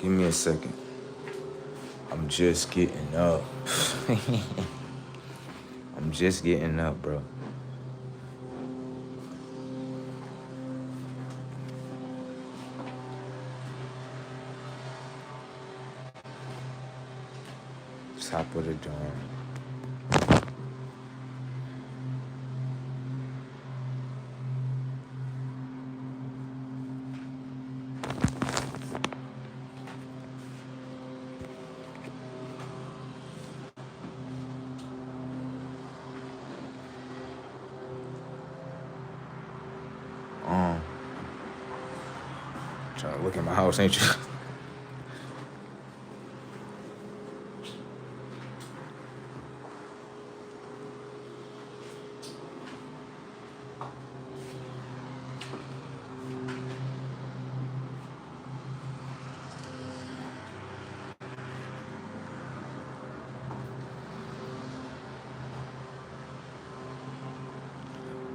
Give me a second. I'm just getting up. I'm just getting up, bro. Top of the dome. Trying to look at my house, ain't you?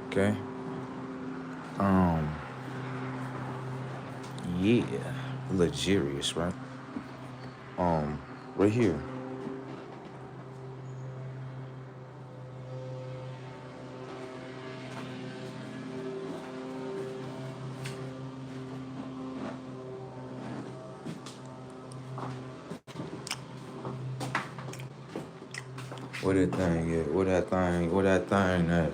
Okay. Yeah. Luxurious, right? Right here. Where that thing at? Where that thing at?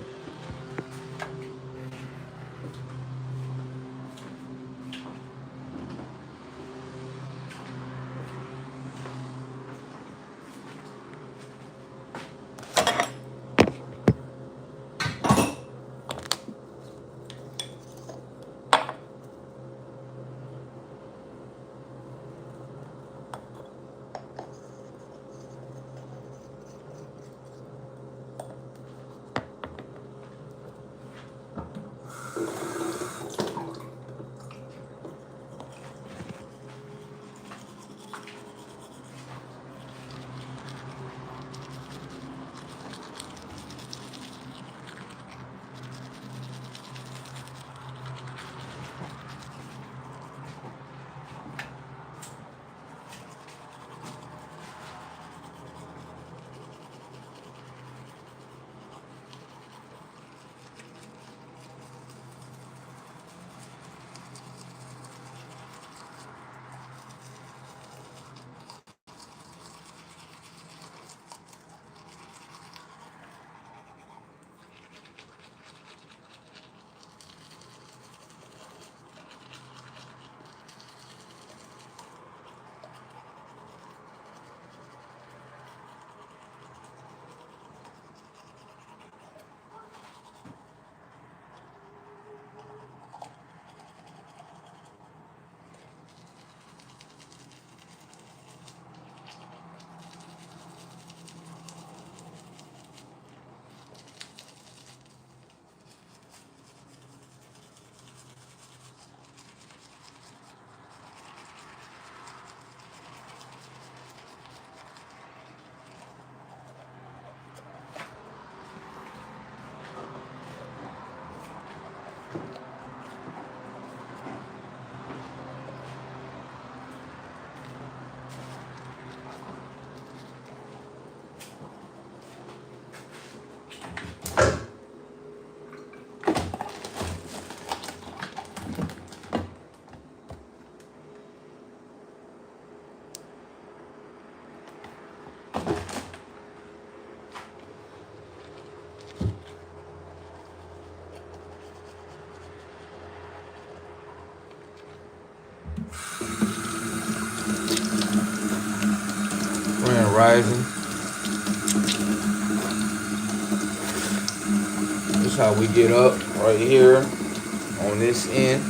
Grand Rising. This is how we get up right here on this end.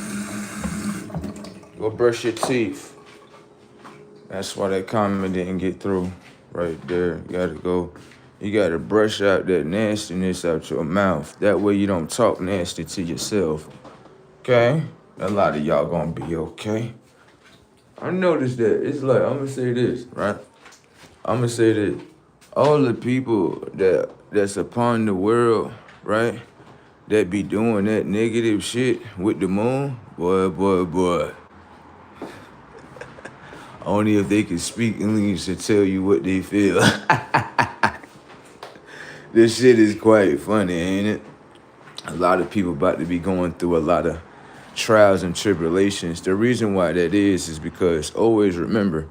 Go brush your teeth. That's why that comment didn't get through right there. You gotta brush out that nastiness out your mouth. That way you don't talk nasty to yourself. Okay? A lot of y'all gonna be okay. I noticed that. It's like, I'm gonna say this, right? I'm gonna say that all the people that's upon the world, right, that be doing that negative shit with the moon, boy. Only if they can speak English to tell you what they feel. This shit is quite funny, ain't it? A lot of people about to be going through a lot of trials and tribulations. The reason why that is because always remember,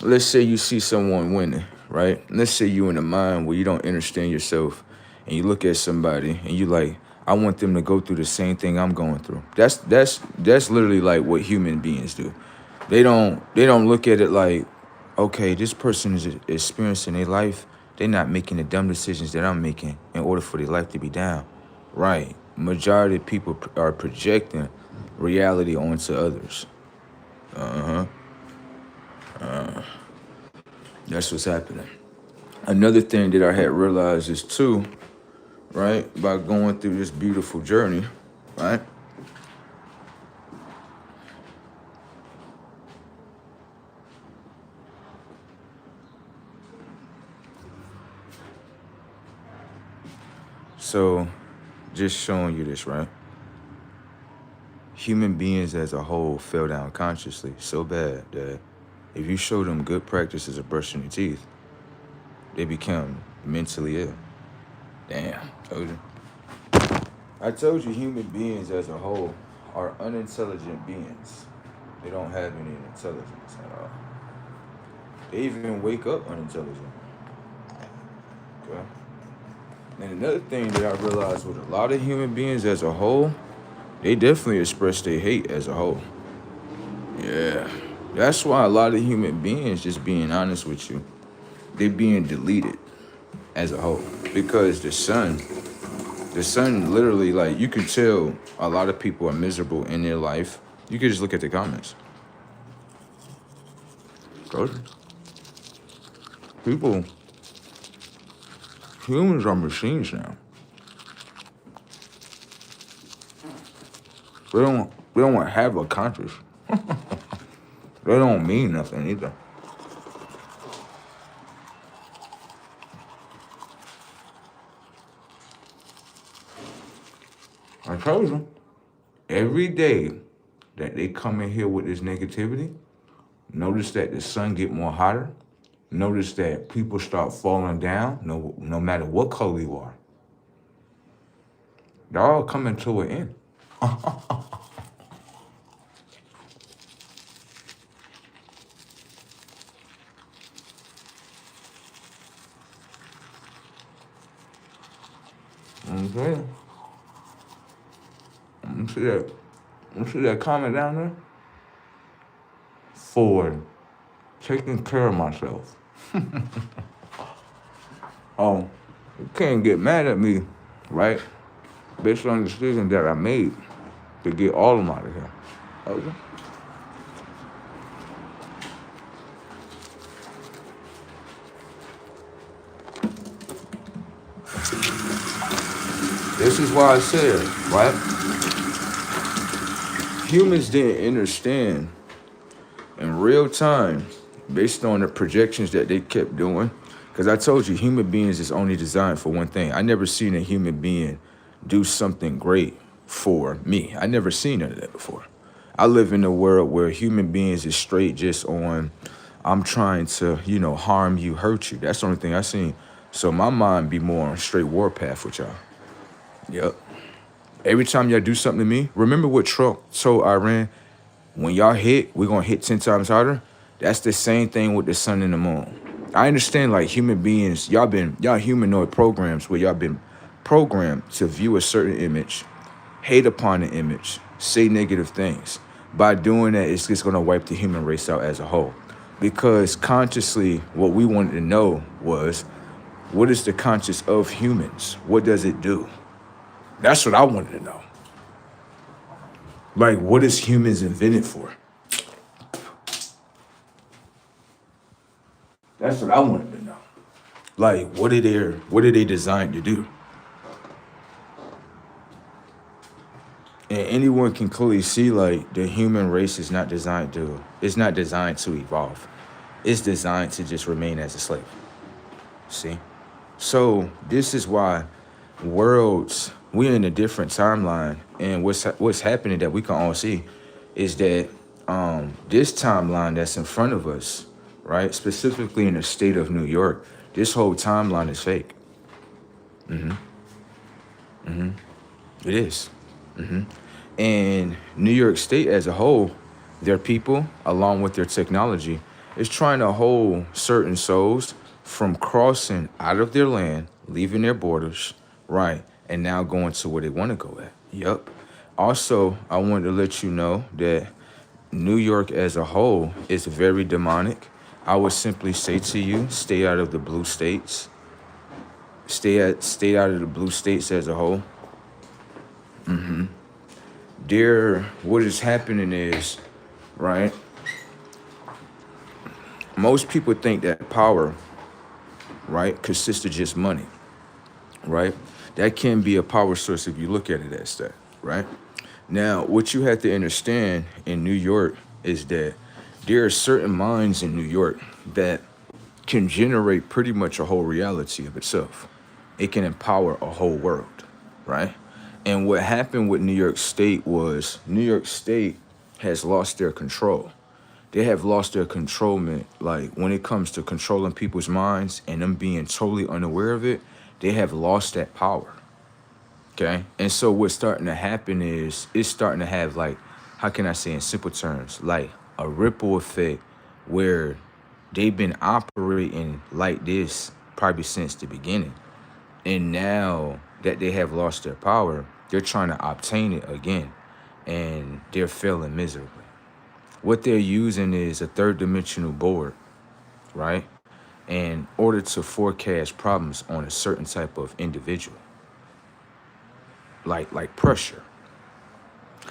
let's say you see someone winning, right? Let's say you in a mind where you don't understand yourself and you look at somebody and you like, I want them to go through the same thing I'm going through. That's literally like what human beings do. They don't look at it like, okay, this person is experiencing their life. They're not making the dumb decisions that I'm making in order for their life to be down. Right. Majority of people are projecting reality onto others. That's what's happening. Another thing that I had realized is too, right, by going through this beautiful journey, right? So, just showing you this, right? Human beings as a whole fell down consciously so bad that if you show them good practices of brushing your teeth, they become mentally ill. Damn, told you. I told you human beings as a whole are unintelligent beings. They don't have any intelligence at all. They even wake up unintelligent. Okay? And another thing that I realized with a lot of human beings as a whole, they definitely express their hate as a whole. Yeah. That's why a lot of human beings, just being honest with you, they being deleted as a whole. Because the sun literally, like, you can tell a lot of people are miserable in their life. You can just look at the comments. People, humans are machines now. They don't have a conscience. They don't mean nothing either. I told you, every day that they come in here with this negativity, notice that the sun get more hotter. Notice that people start falling down, no matter what color you are. They're all coming to an end. Okay. You see that comment down there? For taking care of myself. Oh, you can't get mad at me, right? Based on the decision that I made to get all of them out of here. Okay? This is why I said, right? Humans didn't understand in real time, based on the projections that they kept doing. Because I told you, human beings is only designed for one thing. I never seen a human being do something great for me. I never seen none of that before. I live in a world where human beings is straight just on, I'm trying to, harm you, hurt you. That's the only thing I seen. So my mind be more on straight warpath with y'all. Yep. Every time y'all do something to me, remember what Trump told Iran? When y'all hit, we're going to hit 10 times harder. That's the same thing with the sun and the moon. I understand, like, human beings, y'all humanoid programs where y'all been programmed to view a certain image, hate upon the image, say negative things. By doing that, it's just going to wipe the human race out as a whole. Because consciously, what we wanted to know was, what is the conscious of humans? What does it do? That's what I wanted to know. Like, what is humans invented for? That's what I wanted to know. Like, what are they designed to do? And anyone can clearly see, like, the human race is not designed to evolve. It's designed to just remain as a slave. See? So this is why we're in a different timeline, and what's happening that we can all see is that This timeline that's in front of us, right? Specifically in the state of New York, this whole timeline is fake. It is. And New York State as a whole, their people, along with their technology, is trying to hold certain souls from crossing out of their land, leaving their borders, right, and now going to where they want to go at. Yep. Also, I wanted to let you know that New York as a whole is very demonic. I would simply say to you, stay out of the blue states. Stay out of the blue states as a whole. What is happening is, right? Most people think that power, right, consists of just money, right? That can be a power source if you look at it as that, right? Now, what you have to understand in New York is that there are certain minds in New York that can generate pretty much a whole reality of itself. It can empower a whole world, right? And what happened with New York State was New York State has lost their control. They have lost their controlment. Like when it comes to controlling people's minds and them being totally unaware of it, they have lost that power. Okay. And so what's starting to happen is it's starting to have like, how can I say in simple terms, like a ripple effect where they've been operating like this probably since the beginning. And now that they have lost their power, they're trying to obtain it again. And they're failing miserably. What they're using is a third dimensional board, right? In order to forecast problems on a certain type of individual. Like pressure.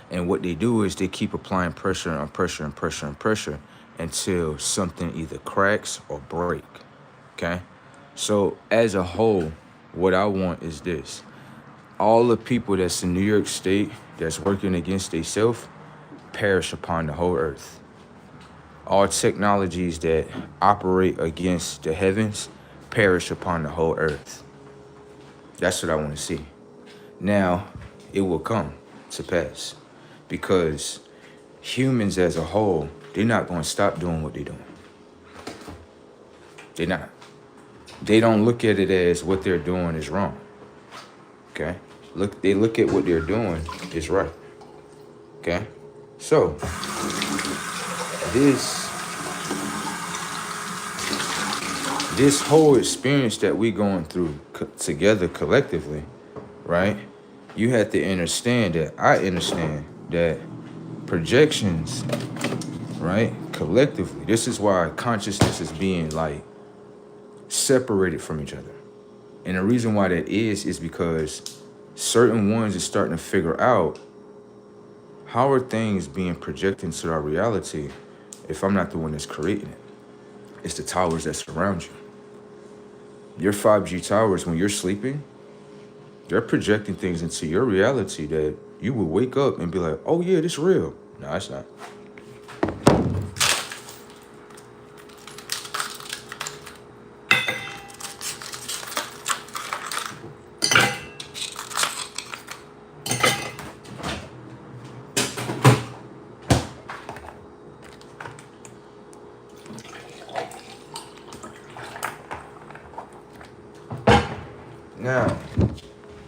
And what they do is they keep applying pressure on pressure and pressure and pressure until something either cracks or break. Okay? So as a whole, what I want is this. All the people that's in New York State that's working against themselves perish upon the whole earth. All technologies that operate against the heavens perish upon the whole earth. That's what I want to see. Now, it will come to pass because humans as a whole, they're not going to stop doing what they're doing. They're not. They don't look at it as what they're doing is wrong. Okay? They look at what they're doing is right. Okay? So, this whole experience that we going through together collectively, right? You have to understand that I understand that projections, right? Collectively, this is why consciousness is being like separated from each other. And the reason why that is because certain ones are starting to figure out how are things being projected into our reality if I'm not the one that's creating it. It's the towers that surround you. Your 5G towers, when you're sleeping, they're projecting things into your reality that you will wake up and be like, oh yeah, this is real. No, it's not. Now,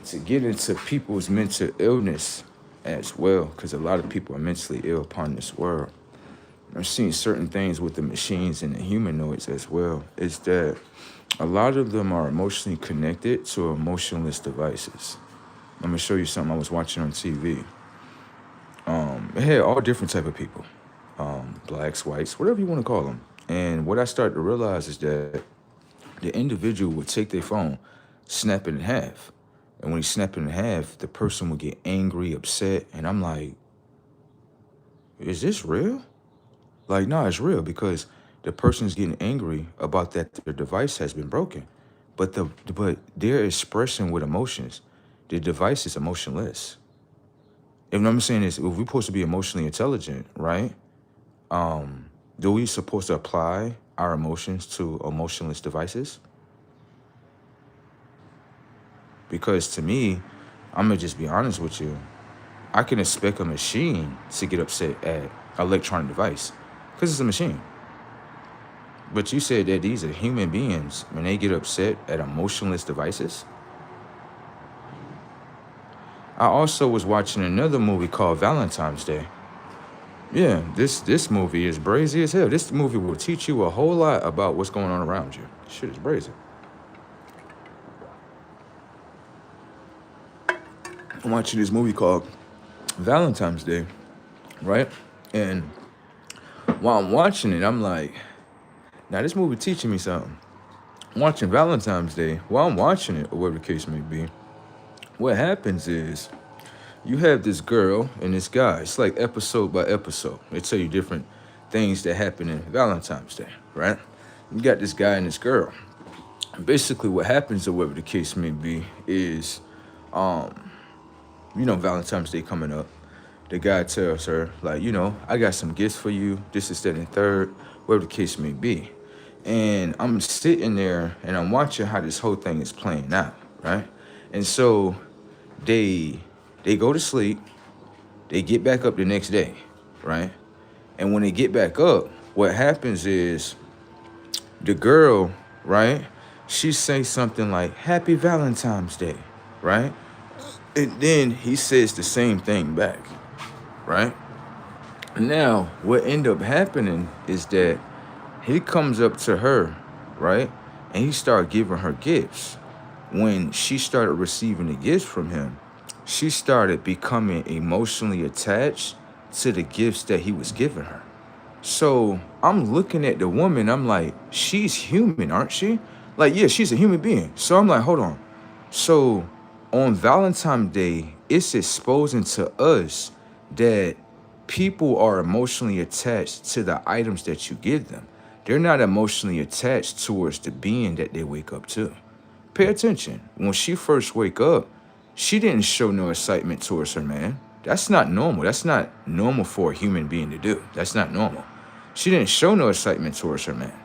to get into people's mental illness as well, because a lot of people are mentally ill upon this world. I've seen certain things with the machines and the humanoids as well, is that a lot of them are emotionally connected to emotionless devices. I'm gonna show you something I was watching on TV. It had all different type of people, blacks, whites, whatever you want to call them. And what I started to realize is that the individual would take their phone, snap it in half. And when he snapped it in half, the person would get angry, upset. And I'm like, is this real? Like, no, it's real because the person's getting angry about that their device has been broken. But they're expressing with emotions. The device is emotionless. And what I'm saying is, if we're supposed to be emotionally intelligent, right? Do we supposed to apply our emotions to emotionless devices? Because to me, I'm gonna just be honest with you. I can expect a machine to get upset at an electronic device because it's a machine. But you said that these are human beings when they get upset at emotionless devices. I also was watching another movie called Valentine's Day. Yeah, this movie is brazy as hell. This movie will teach you a whole lot about what's going on around you. Shit is brazy. I'm watching this movie called Valentine's Day, right? And while I'm watching it, I'm like, now this movie teaching me something. I'm watching Valentine's Day. While I'm watching it, or whatever the case may be, what happens is you have this girl and this guy. It's like episode by episode. They tell you different things that happen in Valentine's Day, right? You got this guy and this girl. Basically, what happens, or whatever the case may be, is, Valentine's Day coming up. The guy tells her, like, I got some gifts for you. This is that and third, whatever the case may be. And I'm sitting there and I'm watching how this whole thing is playing out, right? And so they go to sleep. They get back up the next day, right? And when they get back up, what happens is the girl, right, she says something like, Happy Valentine's Day, right? And then he says the same thing back, right? Now, what ended up happening is that he comes up to her, right? And he started giving her gifts. When she started receiving the gifts from him, she started becoming emotionally attached to the gifts that he was giving her. So I'm looking at the woman, I'm like, she's human, aren't she? Like, yeah, she's a human being. So I'm like, hold on. So on Valentine's Day, it's exposing to us that people are emotionally attached to the items that you give them. They're not emotionally attached towards the being that they wake up to. Pay attention. When she first wake up, she didn't show no excitement towards her man. That's not normal. That's not normal for a human being to do. That's not normal. She didn't show no excitement towards her man.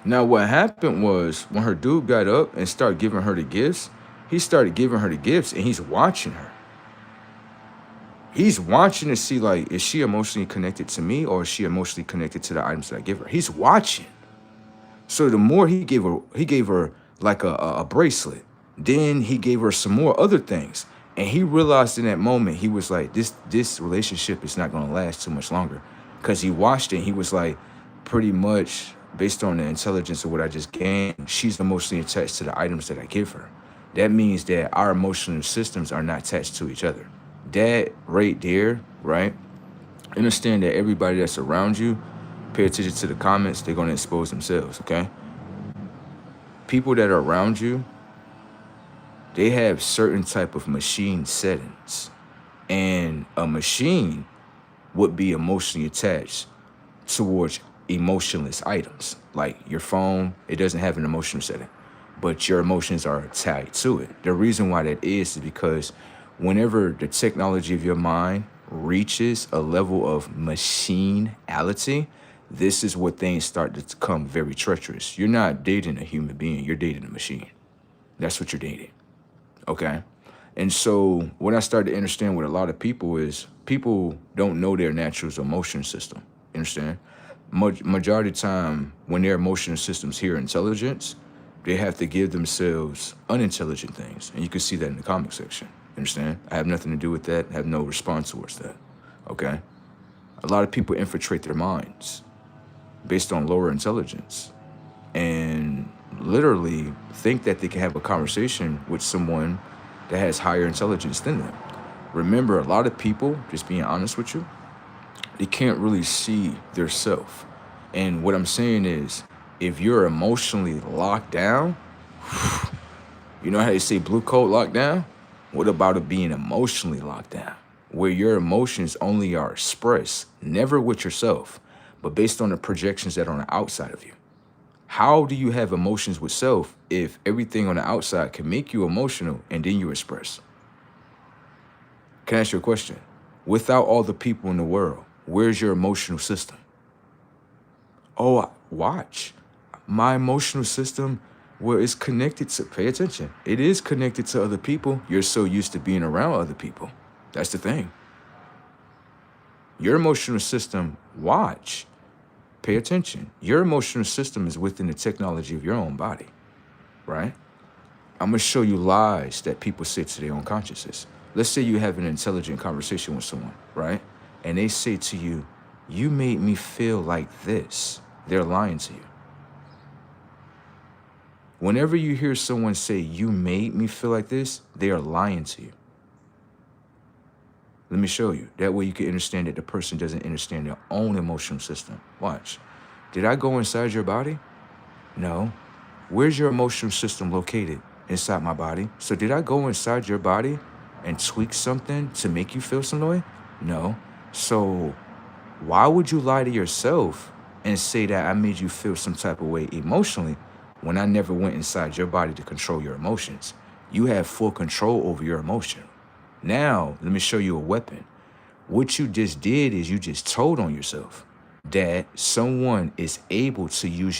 Now, what happened was when her dude got up and started giving her the gifts, he started giving her the gifts and he's watching her. He's watching to see, like, is she emotionally connected to me or is she emotionally connected to the items that I give her? He's watching. So the more he gave her like a bracelet. Then he gave her some more other things. And he realized in that moment, he was like, this relationship is not going to last too much longer. Because he watched it, he was like, pretty much based on the intelligence of what I just gained, she's emotionally attached to the items that I give her. That means that our emotional systems are not attached to each other. That right there, right? Understand that everybody that's around you, pay attention to the comments, they're going to expose themselves, okay? People that are around you, they have certain type of machine settings. And a machine would be emotionally attached towards emotionless items. Like your phone, it doesn't have an emotional setting, but your emotions are tied to it. The reason why that is because whenever the technology of your mind reaches a level of machinality, this is where things start to become very treacherous. You're not dating a human being, you're dating a machine. That's what you're dating, okay? And so what I started to understand with a lot of people is people don't know their natural emotion system, you understand? Majority of the time, when their emotional systems hear intelligence, they have to give themselves unintelligent things. And you can see that in the comment section, you understand? I have nothing to do with that, I have no response towards that, okay? A lot of people infiltrate their minds based on lower intelligence and literally think that they can have a conversation with someone that has higher intelligence than them. Remember, a lot of people, just being honest with you, they can't really see their self. And what I'm saying is, if you're emotionally locked down, you know how they say blue coat locked down? What about it being emotionally locked down? Where your emotions only are expressed, never with yourself, but based on the projections that are on the outside of you. How do you have emotions with self if everything on the outside can make you emotional and then you express? Can I ask you a question? Without all the people in the world, where's your emotional system? Oh, watch. My emotional system, well, it's connected to, pay attention. It is connected to other people. You're so used to being around other people. That's the thing. Your emotional system, watch, pay attention. Your emotional system is within the technology of your own body, right? I'm gonna show you lies that people say to their own consciousness. Let's say you have an intelligent conversation with someone, right? And they say to you, you made me feel like this. They're lying to you. Whenever you hear someone say, you made me feel like this, they are lying to you. Let me show you. That way you can understand that the person doesn't understand their own emotional system. Watch. Did I go inside your body? No. Where's your emotional system located? Inside my body. So did I go inside your body and tweak something to make you feel some way? No. So why would you lie to yourself and say that I made you feel some type of way emotionally when I never went inside your body to control your emotions? You have full control over your emotion. Now, let me show you a weapon. What you just did is you just told on yourself that someone is able to use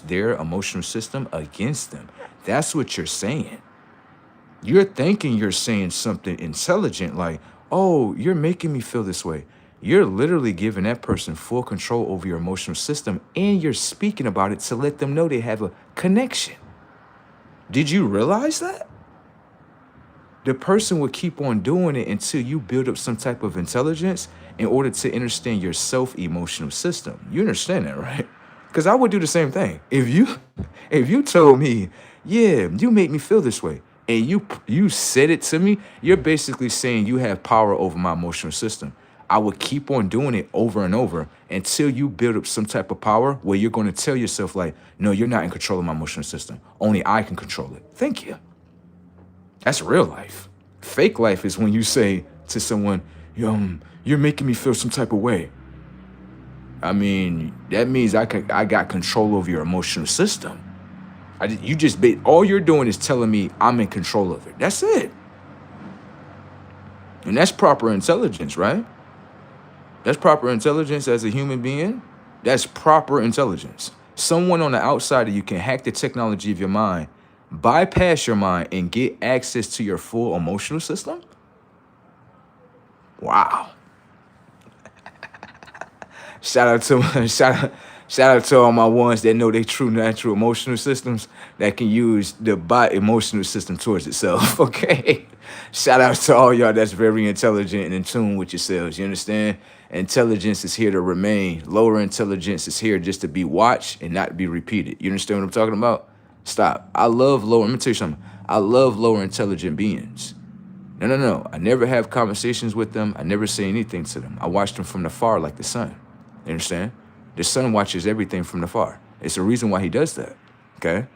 their emotional system against them. That's what you're saying. You're thinking you're saying something intelligent like, oh, you're making me feel this way. You're literally giving that person full control over your emotional system, and you're speaking about it to let them know they have a connection. Did you realize that? The person would keep on doing it until you build up some type of intelligence in order to understand your self-emotional system. You understand that, right? Because I would do the same thing. If you told me, yeah, you made me feel this way, and you said it to me, you're basically saying you have power over my emotional system. I would keep on doing it over and over until you build up some type of power where you're going to tell yourself like, no, you're not in control of my emotional system. Only I can control it. Thank you. That's real life. Fake life is when you say to someone, you're making me feel some type of way. I mean, that means I got control over your emotional system. All you're doing is telling me I'm in control of it. That's it. And that's proper intelligence, right? That's proper intelligence as a human being. That's proper intelligence. Someone on the outside of you can hack the technology of your mind, bypass your mind, and get access to your full emotional system? Wow. Shout out to all my ones that know their true natural emotional systems that can use the body emotional system towards itself. Okay. Shout out to all y'all that's very intelligent and in tune with yourselves. You understand? Intelligence is here to remain. Lower intelligence is here just to be watched and not be repeated. You understand what I'm talking about? Stop. Let me tell you something. I love lower intelligent beings. No. I never have conversations with them. I never say anything to them. I watch them from the far like the sun. You understand? The sun watches everything from the far. It's a reason why he does that. Okay?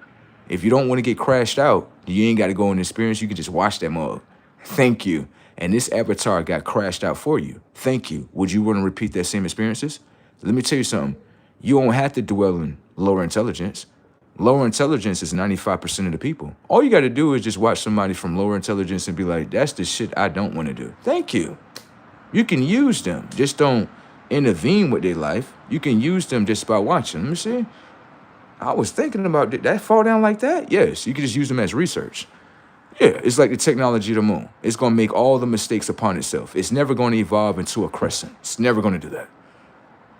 If you don't want to get crashed out, you ain't got to go and experience. You can just watch that mug. Thank you. And this avatar got crashed out for you. Thank you. Would you want to repeat that same experiences? Let me tell you something. You don't have to dwell in lower intelligence. Lower intelligence is 95% of the people. All you got to do is just watch somebody from lower intelligence and be like, that's the shit I don't want to do. Thank you. You can use them. Just don't intervene with their life. You can use them just by watching. Let me see. I was thinking about, did that fall down like that? Yes, you can just use them as research. Yeah, it's like the technology of the moon. It's going to make all the mistakes upon itself. It's never going to evolve into a crescent. It's never going to do that.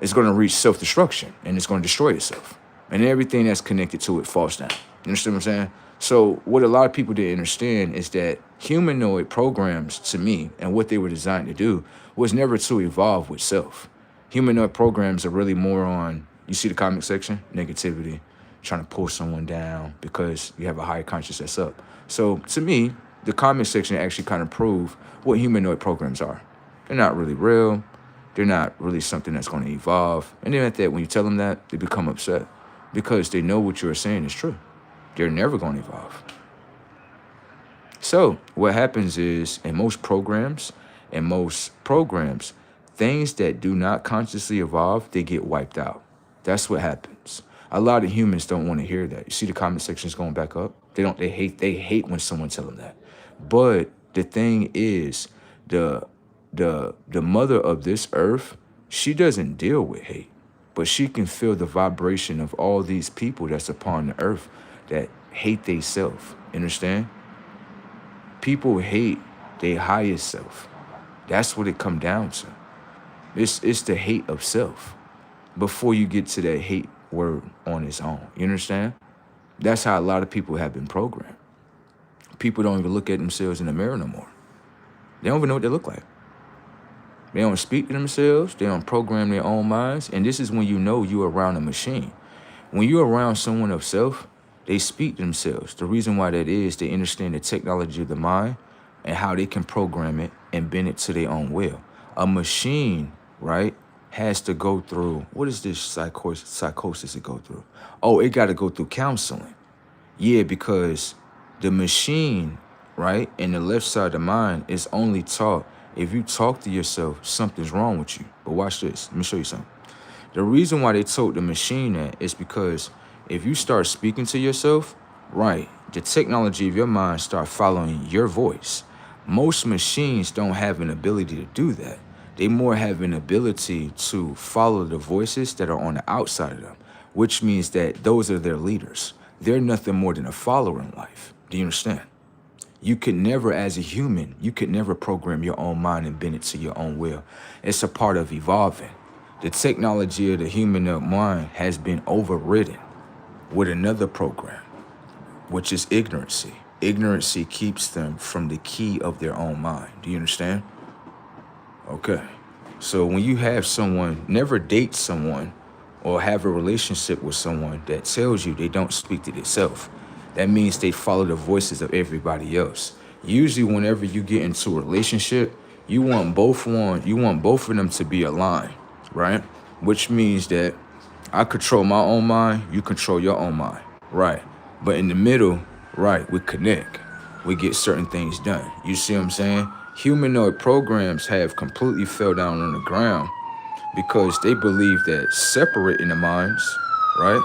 It's going to reach self-destruction, and it's going to destroy itself. And everything that's connected to it falls down. You understand what I'm saying? So what a lot of people didn't understand is that humanoid programs, to me, and what they were designed to do, was never to evolve with self. Humanoid programs are really more on, you see the comment section? Negativity, trying to pull someone down because you have a higher consciousness up. So to me, the comment section actually kind of prove what humanoid programs are. They're not really real. They're not really something that's going to evolve. And then at that, when you tell them that, they become upset because they know what you're saying is true. They're never going to evolve. So what happens is in most programs, things that do not consciously evolve, they get wiped out. That's what happens. A lot of humans don't want to hear that. You see the comment sections going back up? They hate when someone tell them that. But the thing is, the mother of this earth, she doesn't deal with hate, but she can feel the vibration of all these people that's upon the earth that hate they self. Understand? People hate their highest self. That's what it come down to. It's the hate of self before you get to that hate word on its own. You understand? That's how a lot of people have been programmed. People don't even look at themselves in the mirror no more. They don't even know what they look like. They don't speak to themselves. They don't program their own minds. And this is when you know you're around a machine. When you're around someone of self, they speak to themselves. The reason why that is, they understand the technology of the mind and how they can program it and bend it to their own will. A machine, right, has to go through, what is this psychosis it go through? Oh, it got to go through counseling. Yeah, because the machine, right, and the left side of the mind is only taught if you talk to yourself, something's wrong with you. But watch this. Let me show you something. The reason why they told the machine that is because if you start speaking to yourself, right, the technology of your mind start following your voice. Most machines don't have an ability to do that. They more have an ability to follow the voices that are on the outside of them, which means that those are their leaders. They're nothing more than a follower in life. Do you understand? You could never, as a human, you could never program your own mind and bend it to your own will. It's a part of evolving. The technology of the human mind has been overridden with another program, which is ignorancy. Ignorancy keeps them from the key of their own mind. Do you understand? Okay. So when you have someone, never date someone or have a relationship with someone that tells you they don't speak to themselves. That means they follow the voices of everybody else. Usually whenever you get into a relationship, you want both of them to be aligned, right? Which means that I control my own mind, you control your own mind, right? But in the middle, right, we connect. We get certain things done. You see what I'm saying? Humanoid programs have completely fell down on the ground because they believe that separating the minds, right?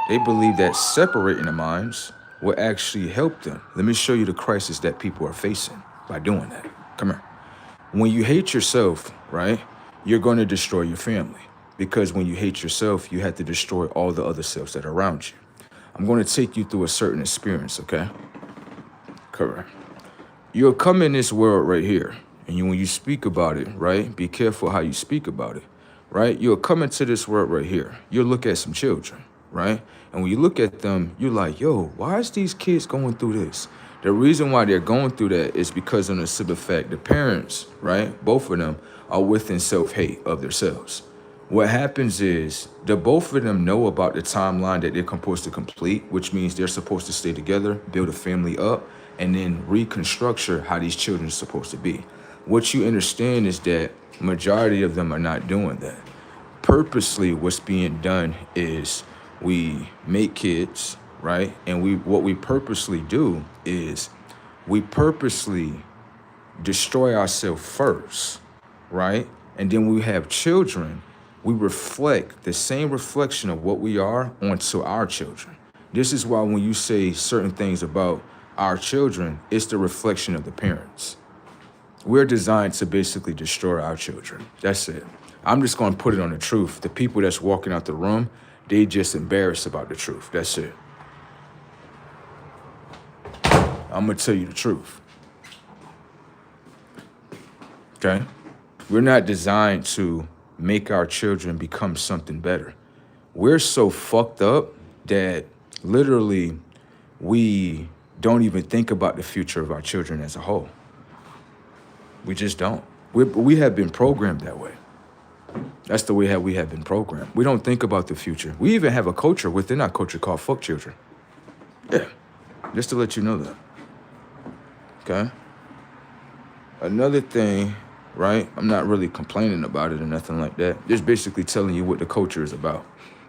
They believe that separating the minds will actually help them. Let me show you the crisis that people are facing by doing that. Come here. When you hate yourself, right, you're going to destroy your family. Because when you hate yourself, you have to destroy all the other selves that are around you. I'm going to take you through a certain experience, okay? Correct. You'll come in this world right here. And when you speak about it, right, be careful how you speak about it, right? You'll come into this world right here. You'll look at some children, right? And when you look at them, you're like, yo, why is these kids going through this? The reason why they're going through that is because of the simple fact the parents, right, both of them are within self-hate of themselves. What happens is the both of them know about the timeline that they're supposed to complete, which means they're supposed to stay together, build a family up, and then reconstruct how these children are supposed to be. What you understand is that majority of them are not doing that. Purposely, what's being done is we make kids, right? And what we purposely do is we purposely destroy ourselves first, right? And then when we have children, we reflect the same reflection of what we are onto our children. This is why when you say certain things about our children, it's the reflection of the parents. We're designed to basically destroy our children. That's it. I'm just going to put it on the truth. The people that's walking out the room, they just embarrassed about the truth. That's it. I'm going to tell you the truth. Okay? We're not designed to make our children become something better. We're so fucked up that literally we don't even think about the future of our children as a whole. We just don't. We have been programmed that way. That's the way we have been programmed. We don't think about the future. We even have a culture within our culture called fuck children. Yeah, just to let you know that. Okay? Another thing, right? I'm not really complaining about it or nothing like that. Just basically telling you what the culture is about.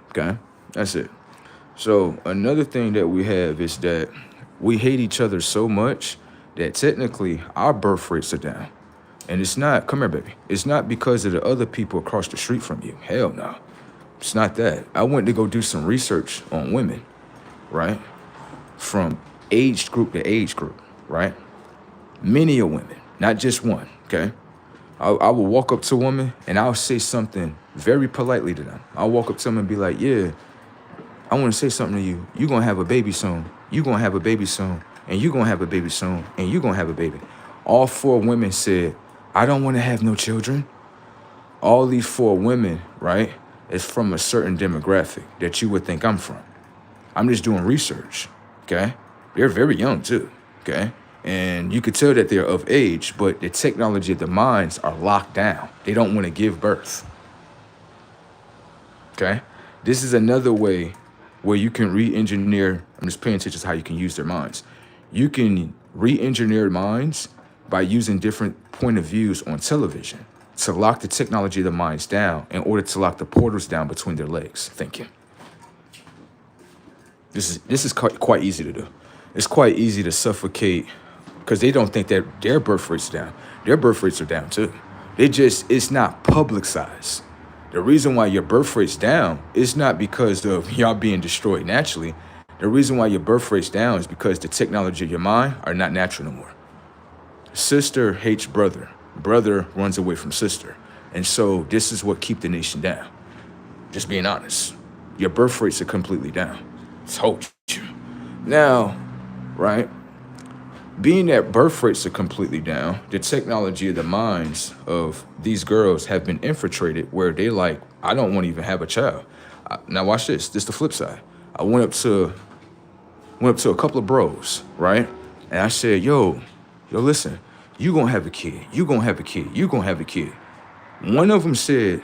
Okay? That's it. So another thing that we have is that we hate each other so much that technically our birth rates are down. And it's not, come here, baby. It's not because of the other people across the street from you. Hell no. It's not that. I went to go do some research on women, right? From age group to age group, right? Many of women, not just one, okay? I will walk up to a woman and I'll say something very politely to them. I'll walk up to them and be like, yeah, I want to say something to you. You're going to have a baby soon. You're going to have a baby soon. And you're going to have a baby soon. And you're going to have a baby. All 4 women said, I don't want to have no children. All these 4 women, right, is from a certain demographic that you would think I'm from. I'm just doing research, okay? They're very young too, okay? And you could tell that they're of age, but the technology of the minds are locked down. They don't want to give birth, okay? This is another way where you can re-engineer. I'm just paying attention to how you can use their minds. You can re-engineer minds by using different point of views on television to lock the technology of the minds down in order to lock the portals down between their legs. Thinking. This is quite easy to do. It's quite easy to suffocate because they don't think that their birth rate's down. Their birth rates are down too. It's not publicized. The reason why your birth rate's down is not because of y'all being destroyed naturally. The reason why your birth rate's down is because the technology of your mind are not natural no more. Sister hates brother. Brother runs away from sister. And so this is what keep the nation down. Just being honest. Your birth rates are completely down. Told you. Now, right? Being that birth rates are completely down, the technology of the minds of these girls have been infiltrated where they like, I don't want to even have a child. Now watch this. This is the flip side. I went up to a couple of bros, right? And I said, yo, listen, you gonna have a kid. You gonna have a kid. You gonna have a kid. One of them said,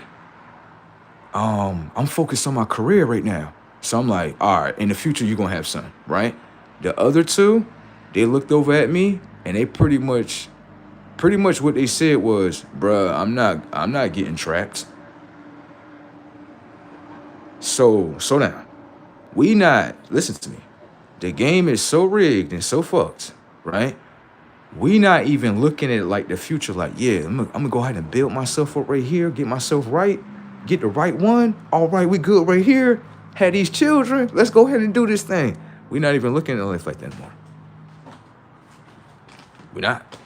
I'm focused on my career right now. So I'm like, all right, in the future, you're gonna have son, right? The other 2, they looked over at me and they pretty much what they said was, bruh, I'm not getting trapped. So now, listen to me. The game is so rigged and so fucked, right? We not even looking at it like the future, like, yeah, I'm gonna go ahead and build myself up right here, get myself right, get the right one. All right, we good right here. Had these children. Let's go ahead and do this thing. We're not even looking at life like that anymore. We're not.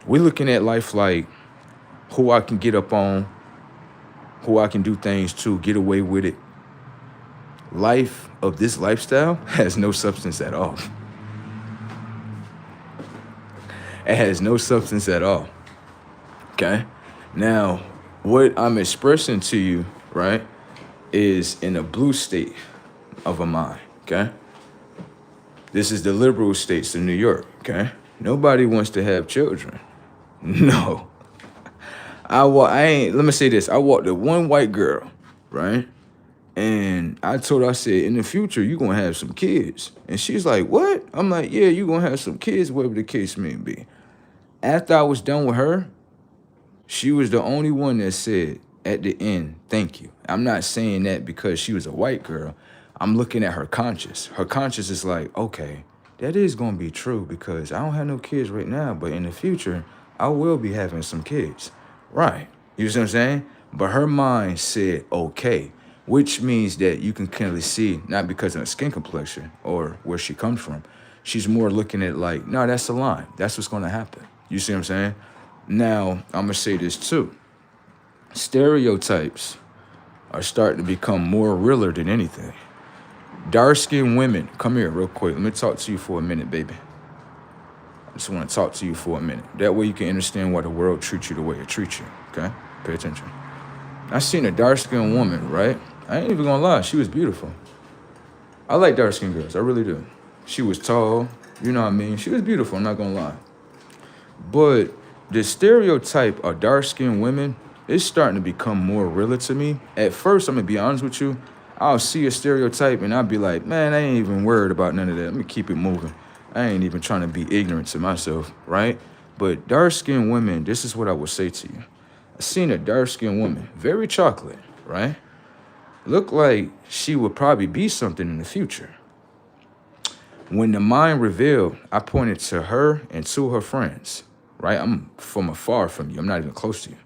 We're looking at life like who I can get up on, who I can do things to, get away with it. Life of this lifestyle has no substance at all. It has no substance at all. Okay? Now, what I'm expressing to you, right, is in a blue state of a mind, okay? This is the liberal states of New York, okay? Nobody wants to have children. No. Let me say this. I walked with one white girl, right? And I told her, I said, in the future, you're going to have some kids. And she's like, what? I'm like, yeah, you're going to have some kids, whatever the case may be. After I was done with her, she was the only one that said at the end, thank you. I'm not saying that because she was a white girl. I'm looking at her conscience. Her conscience is like, okay, that is going to be true because I don't have no kids right now, but in the future, I will be having some kids. Right. You see what I'm saying? But her mind said, okay, which means that you can clearly see, not because of her skin complexion or where she comes from. She's more looking at like, no, that's the line. That's what's going to happen. You see what I'm saying? Now, I'm going to say this too. Stereotypes are starting to become more realer than anything. Dark-skinned women, come here real quick. Let me talk to you for a minute, baby. I just want to talk to you for a minute. That way you can understand why the world treats you the way it treats you, okay? Pay attention. I seen a dark-skinned woman, right? I ain't even gonna lie, she was beautiful. I like dark-skinned girls, I really do. She was tall, you know what I mean? She was beautiful, I'm not gonna lie. But the stereotype of dark-skinned women is starting to become more realer to me. At first, I'm gonna be honest with you, I'll see a stereotype and I'll be like, man, I ain't even worried about none of that. Let me keep it moving. I ain't even trying to be ignorant to myself, right? But dark-skinned women, this is what I would say to you. I seen a dark-skinned woman, very chocolate, right? Looked like she would probably be something in the future. When the mind revealed, I pointed to her and 2 of her friends, right? I'm from afar from you. I'm not even close to you,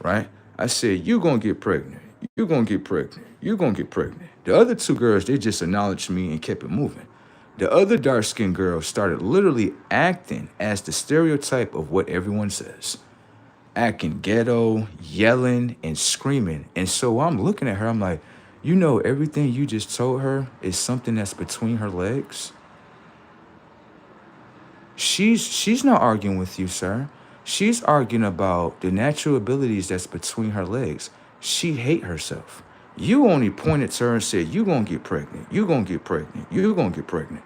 right? I said, you gonna get pregnant. You're gonna get pregnant. You're gonna get pregnant. The other 2 girls, they just acknowledged me and kept it moving. The other dark-skinned girl started literally acting as the stereotype of what everyone says. Acting ghetto, yelling, and screaming. And so I'm looking at her, I'm like, you know, everything you just told her is something that's between her legs? She's not arguing with you, sir. She's arguing about the natural abilities that's between her legs. She hate herself. You only pointed to her and said, you gonna get pregnant. You gonna get pregnant. You gonna get pregnant.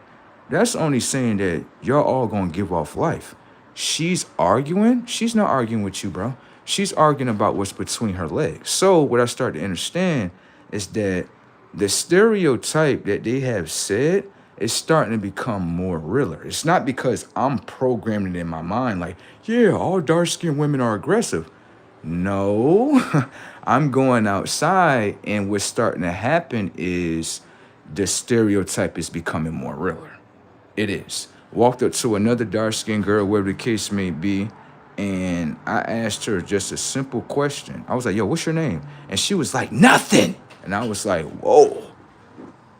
That's only saying that y'all all gonna give off life. She's arguing. She's not arguing with you, bro. She's arguing about what's between her legs. So what I start to understand is that the stereotype that they have said is starting to become more realer. It's not because I'm programming it in my mind like, yeah, all dark-skinned women are aggressive. No, I'm going outside, and what's starting to happen is the stereotype is becoming more realer. It is. Walked up to another dark-skinned girl, whatever the case may be, and I asked her just a simple question. I was like, yo, what's your name? And she was like, nothing. And I was like, whoa.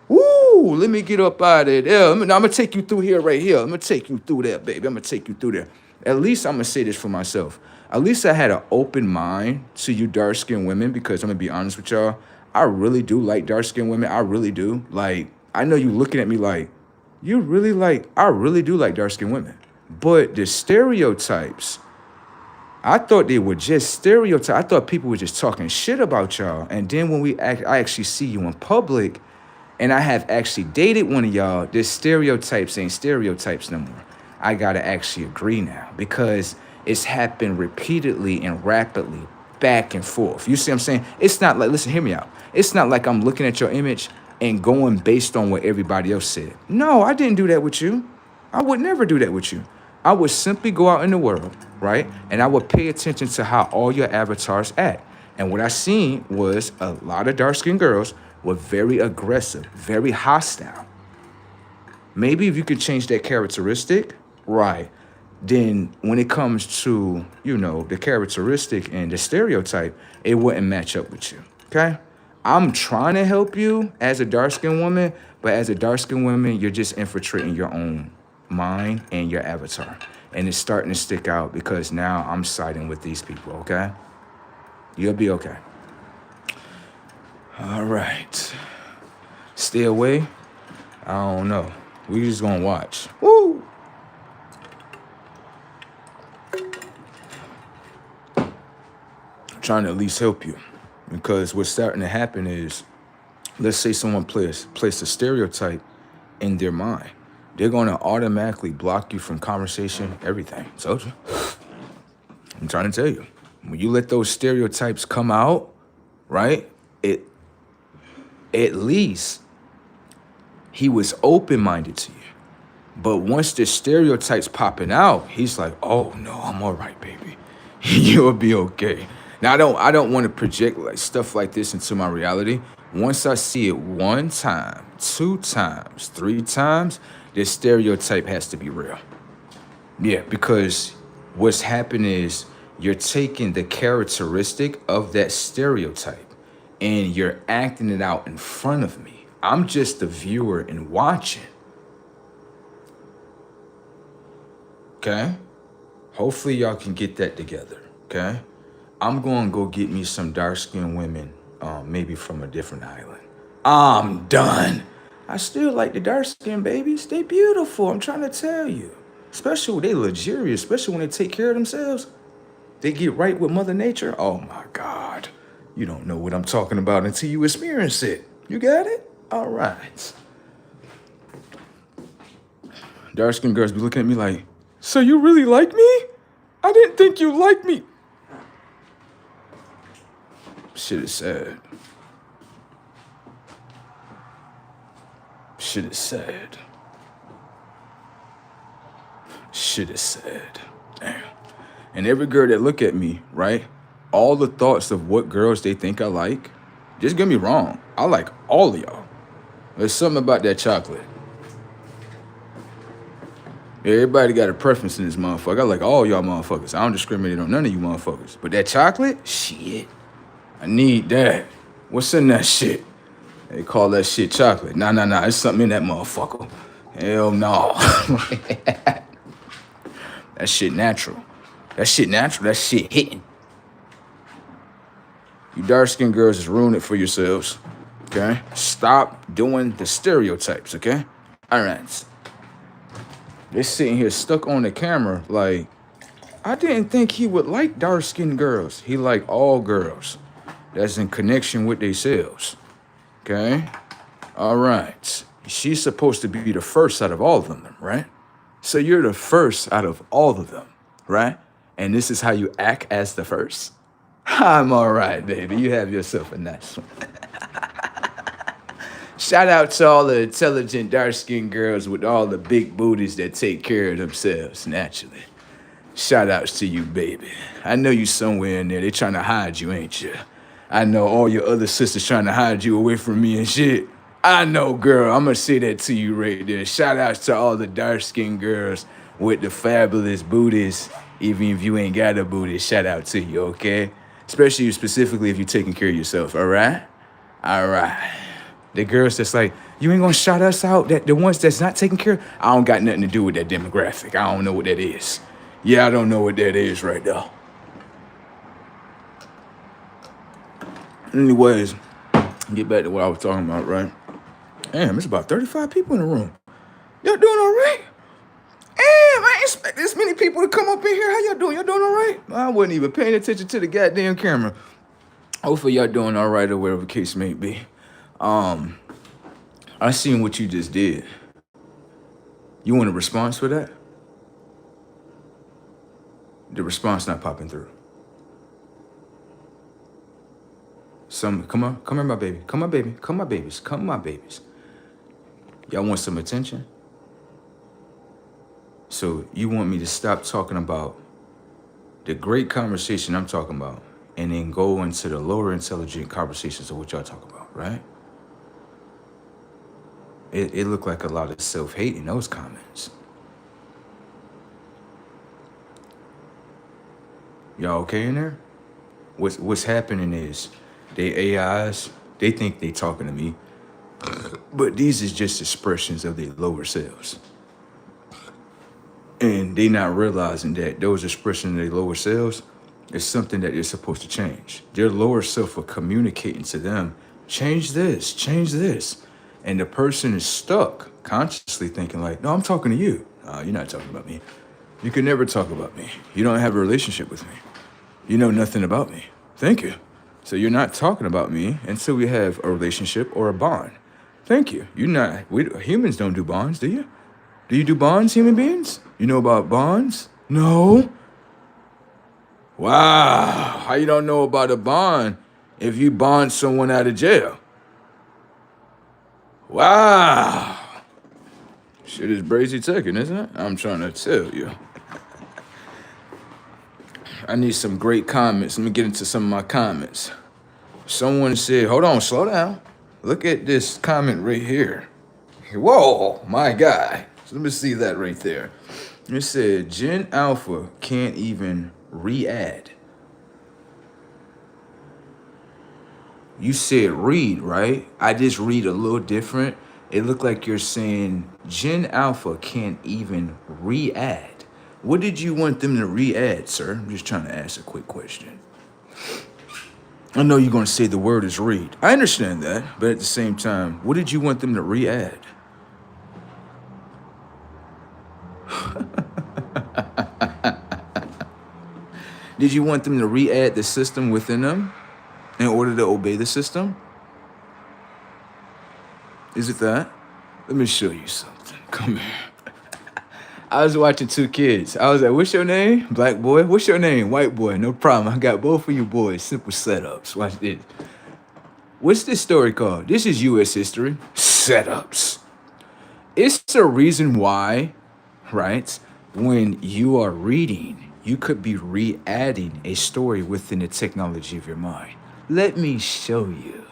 Woo, let me get up out of there. I'm going to take you through here right here. I'm going to take you through there, baby. I'm going to take you through there. At least I'm going to say this for myself. At least I had an open mind to you dark-skinned women, because I'm going to be honest with y'all. I really do like dark-skinned women. I really do. Like, I know you looking at me like, you really like, I really do like dark-skinned women. But the stereotypes, I thought they were just stereotypes. I thought people were just talking shit about y'all. And then when I actually see you in public, and I have actually dated one of y'all, the stereotypes ain't stereotypes no more. I gotta actually agree now, because it's happened repeatedly and rapidly, back and forth. You see what I'm saying? It's not like, listen, hear me out. It's not like I'm looking at your image and going based on what everybody else said. No, I didn't do that with you. I would never do that with you. I would simply go out in the world, right? And I would pay attention to how all your avatars act. And what I seen was a lot of dark-skinned girls were very aggressive, very hostile. Maybe if you could change that characteristic, right, then when it comes to, you know, the characteristic and the stereotype, it wouldn't match up with you, okay? I'm trying to help you as a dark-skinned woman, but as a dark-skinned woman, you're just infiltrating your own mind and your avatar. And it's starting to stick out because now I'm siding with these people, okay? You'll be okay. All right. Stay away? I don't know. We just gonna watch. Woo! I'm trying to at least help you, because what's starting to happen is, let's say someone placed a stereotype in their mind. They're gonna automatically block you from conversation, everything. Told you. I'm trying to tell you. When you let those stereotypes come out, right? At least he was open-minded to you. But once the stereotypes popping out, he's like, oh no, I'm all right, baby. You'll be okay. Now I don't want to project like stuff like this into my reality. Once I see it 1 time, 2 times, 3 times, this stereotype has to be real. Yeah, because what's happening is you're taking the characteristic of that stereotype and you're acting it out in front of me. I'm just the viewer and watching. Okay? Hopefully y'all can get that together, okay? I'm going to go get me some dark-skinned women, maybe from a different island. I'm done. I still like the dark-skinned babies. They beautiful, I'm trying to tell you. Especially when they luxurious, especially when they take care of themselves. They get right with Mother Nature. Oh my God. You don't know what I'm talking about until you experience it. You got it? All right. Dark-skinned girls be looking at me like, so you really like me? I didn't think you liked me. Shit is sad. Shit is sad. Shit is sad. Damn. And every girl that look at me, right? All the thoughts of what girls they think I like, just get me wrong. I like all of y'all. There's something about that chocolate. Everybody got a preference in this motherfucker. I like all y'all motherfuckers. I don't discriminate on none of you motherfuckers. But that chocolate, shit, I need that. What's in that shit? They call that shit chocolate. Nah. There's something in that motherfucker. Hell no. That shit natural. That shit natural. That shit hitting. You dark-skinned girls just ruin it for yourselves. Okay? Stop doing the stereotypes, okay? All right. They're sitting here stuck on the camera like, I didn't think he would like dark-skinned girls. He like all girls. That's in connection with themselves. Okay? All right. She's supposed to be the first out of all of them, right? So you're the first out of all of them, right? And this is how you act as the first? I'm all right, baby. You have yourself a nice one. Shout out to all the intelligent, dark-skinned girls with all the big booties that take care of themselves naturally. Shout outs to you, baby. I know you somewhere in there. They trying to hide you, ain't you? I know all your other sisters trying to hide you away from me and shit. I know, girl. I'm gonna say that to you right there. Shout outs to all the dark-skinned girls with the fabulous booties. Even if you ain't got a booty, shout out to you, okay? Especially specifically if you're taking care of yourself, all right? All right. The girls that's like, you ain't gonna shout us out, that the ones that's not taking care of, I don't got nothing to do with that demographic. I don't know what that is. Yeah, I don't know what that is right now. Anyways, get back to what I was talking about, right? Damn, it's about 35 people in the room. Y'all doing all right? Damn, I ain't expect this many people to come up in here. How y'all doing? Y'all doing all right? I wasn't even paying attention to the goddamn camera. Hopefully y'all doing all right or whatever the case may be. I seen what you just did. You want a response for that? The response not popping through. Come here, my baby. Come my baby. Come my babies. Come my babies. Y'all want some attention? So you want me to stop talking about the great conversation I'm talking about and then go into the lower intelligent conversations of what y'all talk about, right? It looked like a lot of self-hate in those comments. Y'all okay in there? What's happening is they AIs, they think they talking to me, but these is just expressions of their lower selves. And they not realizing that those expressions of their lower selves is something that they're supposed to change. Their lower self are communicating to them, change this, change this. And the person is stuck consciously thinking like, no, I'm talking to you. You're not talking about me. You can never talk about me. You don't have a relationship with me. You know nothing about me. Thank you. So you're not talking about me until we have a relationship or a bond. Thank you. Humans don't do bonds, do you? Do you do bonds, human beings? You know about bonds? No. Wow. How you don't know about a bond if you bond someone out of jail? Wow. Shit is brazy taking, isn't it? I'm trying to tell you. I need some great comments. Let me get into some of my comments. Someone said, hold on, slow down. Look at this comment right here. Whoa, my guy. So let me see that right there. It said, Gen Alpha can't even re-add. You said read, right? I just read a little different. It looked like you're saying Gen Alpha can't even re-add. What did you want them to re-add, sir? I'm just trying to ask a quick question. I know you're going to say the word is read. I understand that, but at the same time, what did you want them to re-add? Did you want them to re-add the system within them in order to obey the system? Is it that? Let me show you something. Come here. I was watching two kids. I was like, what's your name? Black boy. What's your name? White boy. No problem. I got both of you boys. Simple setups. Watch this. What's this story called? This is U.S. history. Setups. It's a reason why, right, when you are reading, you could be re-adding a story within the technology of your mind. Let me show you.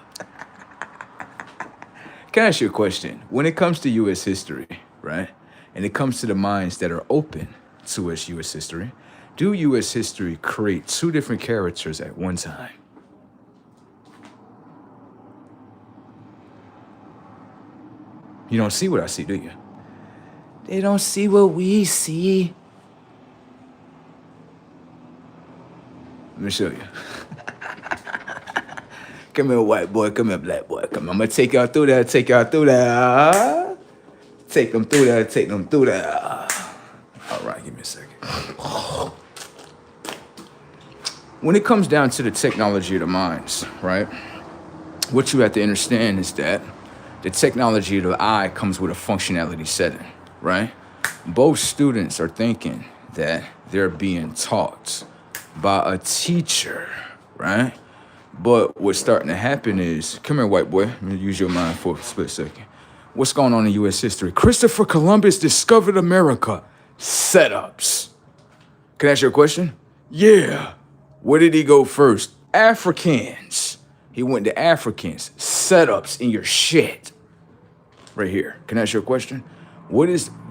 Can I ask you a question? When it comes to U.S. history, right, and it comes to the minds that are open to U.S. history, do U.S. history create two different characters at one time? You don't see what I see, do you? They don't see what we see. Let me show you. Come here, white boy. Come here, black boy. Come here. I'm going to take y'all through that. Take y'all through that. Take them through that. Take them through that. All right, give me a second. when it comes down to the technology of the minds, right? What you have to understand is that the technology of the eye comes with a functionality setting, right? Both students are thinking that they're being taught by a teacher, right? But what's starting to happen is, come here, white boy, let me use your mind for a split second. What's going on in U.S. history? Christopher Columbus discovered America. Setups. Can I ask you a question? Yeah. Where did he go first? Africans. He went to Africans. Setups in your shit. Right here. Can I ask you a question?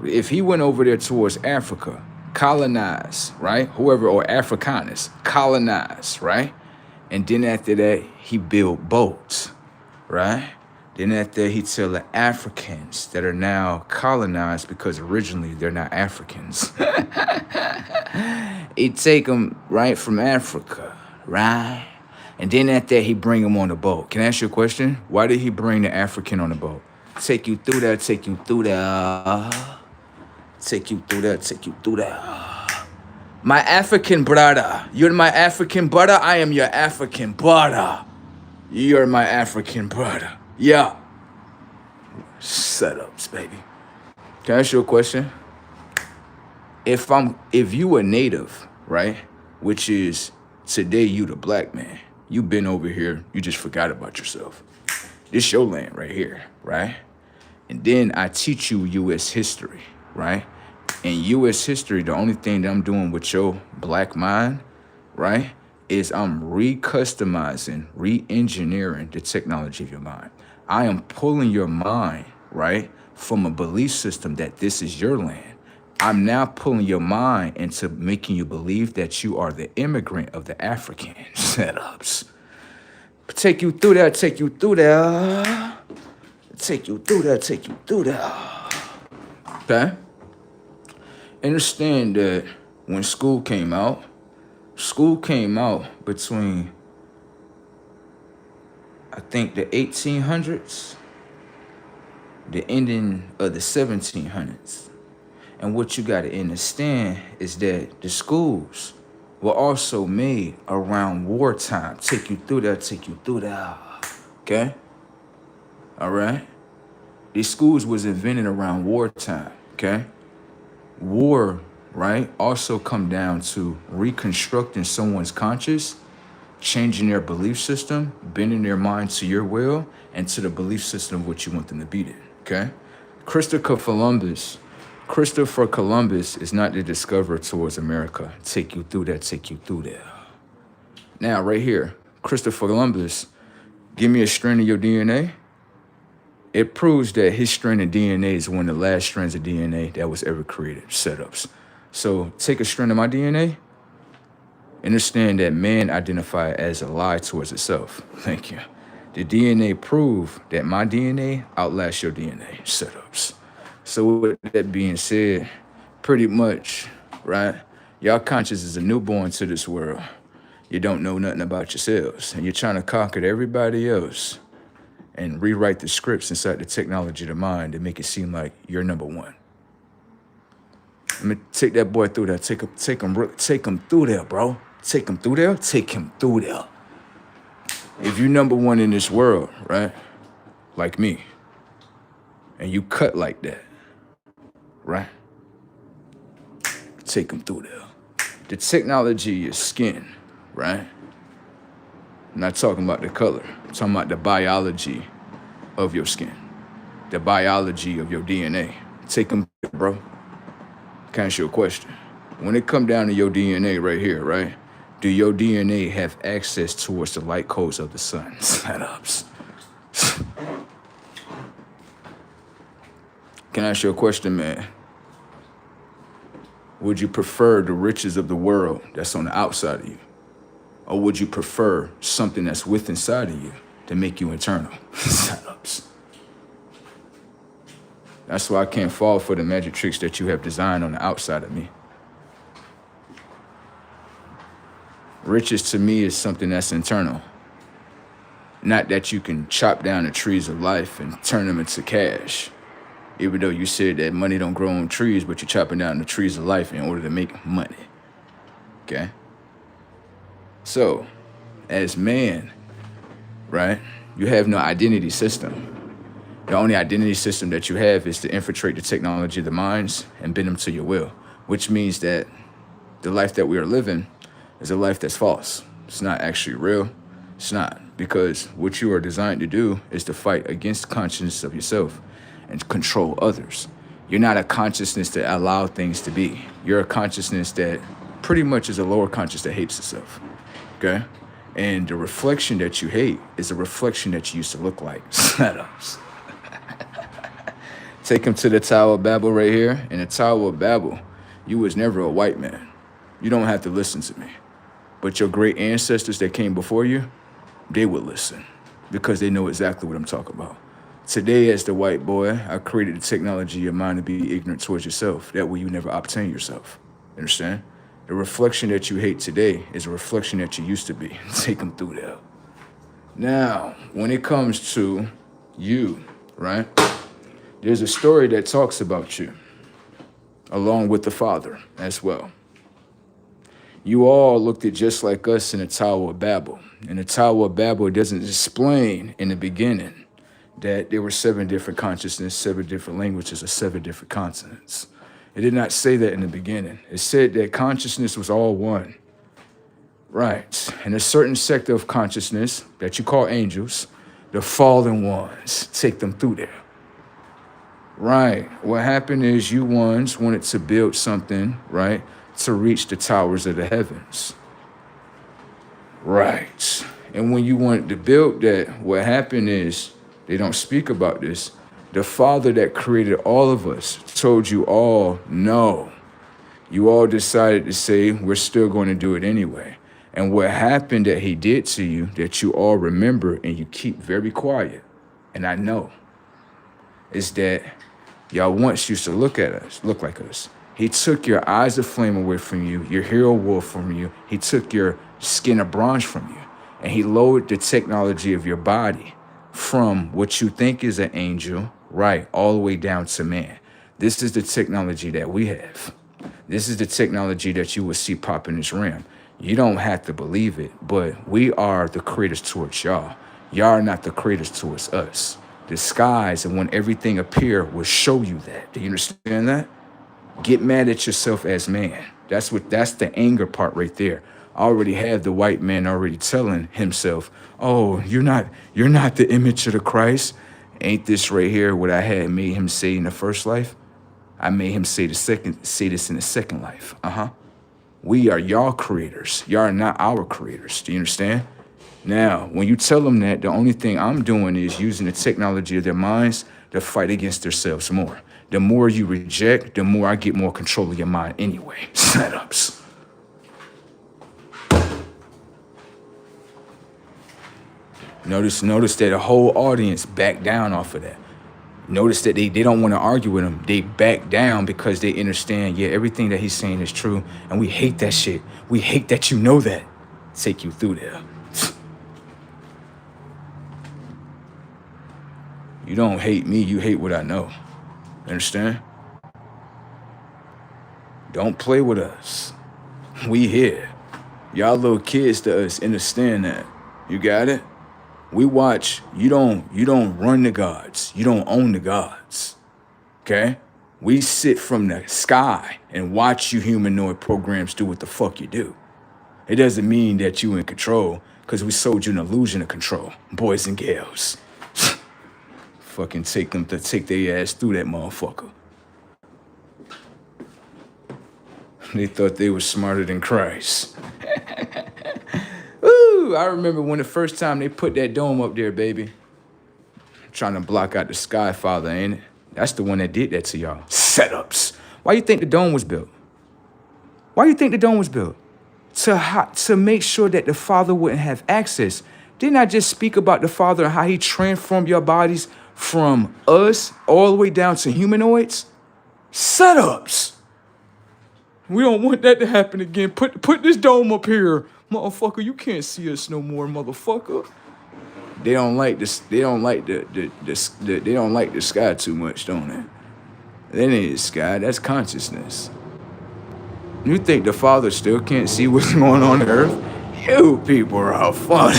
If he went over there towards Africa, colonize, right? Whoever, or Africanus, colonize, right? And then after that, he built boats, right? Then after he tell the Africans that are now colonized, because originally they're not Africans. He take them right from Africa, right? And then after that, he bring them on the boat. Can I ask you a question? Why did he bring the African on the boat? Take you through that, take you through that. Take you through that, take you through that. My African brother. You're my African brother. I am your African brother. You're my African brother. Yeah. Setups, baby. Can I ask you a question? If you a native, right? Which is today you the black man. You been over here. You just forgot about yourself. This your land right here, right? And then I teach you U.S. history, right? In U.S. history, the only thing that I'm doing with your black mind, right, is I'm recustomizing, re-engineering the technology of your mind. I am pulling your mind, right, from a belief system that this is your land. I'm now pulling your mind into making you believe that you are the immigrant of the African setups. Take you through that, take you through there. Take you through that, take you through there. Okay? Understand that when school came out between, I think, the 1800s, the ending of the 1700s. And what you got to understand is that the schools were also made around wartime. Take you through that, take you through that. Okay? All right? These schools was invented around wartime. Okay? War, right, also come down to reconstructing someone's conscious, changing their belief system, bending their mind to your will and to the belief system of what you want them to be in. Okay? Christopher Columbus is not the discoverer towards America. Take you through that, take you through there. Now, right here, Christopher Columbus, give me a strand of your DNA. It proves that his strand of DNA is one of the last strands of DNA that was ever created, setups. So take a strand of my DNA, understand that man identified as a lie towards itself. Thank you. The DNA prove that my DNA outlasts your DNA, setups. So with that being said, pretty much, right, y'all conscious is a newborn to this world. You don't know nothing about yourselves, and you're trying to conquer everybody else and rewrite the scripts inside the technology of the mind to make it seem like you're number one. Let me take that boy through there. Take him through there, bro. Take him through there. Take him through there. If you're number one in this world, right, like me, and you cut like that, right? Take him through there. The technology is skin, right? I'm not talking about the color. I'm talking about the biology of your skin, the biology of your DNA. Take them, bro. Can I ask you a question? When it come down to your DNA right here, right? Do your DNA have access towards the light codes of the sun? Setups. Can I ask you a question, man? Would you prefer the riches of the world that's on the outside of you? Or would you prefer something that's within inside of you to make you eternal? Setups. That's why I can't fall for the magic tricks that you have designed on the outside of me. Riches to me is something that's internal. Not that you can chop down the trees of life and turn them into cash. Even though you said that money don't grow on trees, but you're chopping down the trees of life in order to make money. Okay? So, as man, right, you have no identity system. The only identity system that you have is to infiltrate the technology of the minds and bend them to your will, which means that the life that we are living is a life that's false. It's not actually real. It's not, because what you are designed to do is to fight against the consciousness of yourself and control others. You're not a consciousness that allow things to be. You're a consciousness that pretty much is a lower conscious that hates itself, okay? And the reflection that you hate is a reflection that you used to look like. Setups. Take him to the Tower of Babel right here. In the Tower of Babel, you was never a white man. You don't have to listen to me. But your great ancestors that came before you, they would listen because they know exactly what I'm talking about. Today, as the white boy, I created the technology of your mind to be ignorant towards yourself. That way you never obtain yourself. Understand? The reflection that you hate today is a reflection that you used to be. Take them through that. Now, when it comes to you, right? There's a story that talks about you, along with the Father as well. You all looked at just like us in the Tower of Babel. And the Tower of Babel doesn't explain in the beginning that there were 7 different consciousness, 7 different languages, or 7 different continents. It did not say that in the beginning. It said that consciousness was all one. Right. And a certain sector of consciousness that you call angels, the fallen ones, take them through there. Right. What happened is you ones wanted to build something, right, to reach the towers of the heavens. Right. And when you wanted to build that, what happened is, they don't speak about this, the Father that created all of us told you all no. You all decided to say, we're still going to do it anyway. And what happened that he did to you that you all remember and you keep very quiet, and I know, is that y'all once used to look like us. He took your eyes of flame away from you, your hero wolf from you. He took your skin of bronze from you, and he lowered the technology of your body from what you think is an angel, right, all the way down to man. This is the technology that we have. This is the technology that you will see pop in this realm. You don't have to believe it, but we are the creators towards y'all. Y'all are not the creators towards us. The skies and when everything appear will show you that. Do you understand that? Get mad at yourself as man. That's the anger part right there. I already have the white man already telling himself, oh, you're not the image of the Christ. Ain't this right here what I had made him say in the first life? I made him say this in the second life. We are y'all creators. Y'all are not our creators. Do you understand? Now, when you tell them that, the only thing I'm doing is using the technology of their minds to fight against themselves more. The more you reject, the more I get more control of your mind anyway. Setups. Notice that the whole audience backed down off of that. Notice that they don't want to argue with him. They back down because they understand, yeah, everything that he's saying is true. And we hate that shit. We hate that you know that. Take you through there. You don't hate me, you hate what I know. Understand? Don't play with us. We here. Y'all little kids to us understand that. You got it? We watch. You don't run the gods. You don't own the gods. Okay? We sit from the sky and watch you humanoid programs do what the fuck you do. It doesn't mean that you in control, because we sold you an illusion of control, boys and girls. Fucking take their ass through that motherfucker. They thought they were smarter than Christ. Ooh, I remember when the first time they put that dome up there, baby. Trying to block out the sky, Father, ain't it? That's the one that did that to y'all. Setups. Why you think the dome was built? Why you think the dome was built? To make sure that the Father wouldn't have access. Didn't I just speak about the Father and how he transformed your bodies from us all the way down to humanoids? Setups. We don't want that to happen again. Put this dome up here. Motherfucker, you can't see us no more, motherfucker. They don't like this. They don't like they don't like the sky too much, don't they? That ain't the sky. That's consciousness. You think the Father still can't see what's going on Earth? You people are fun.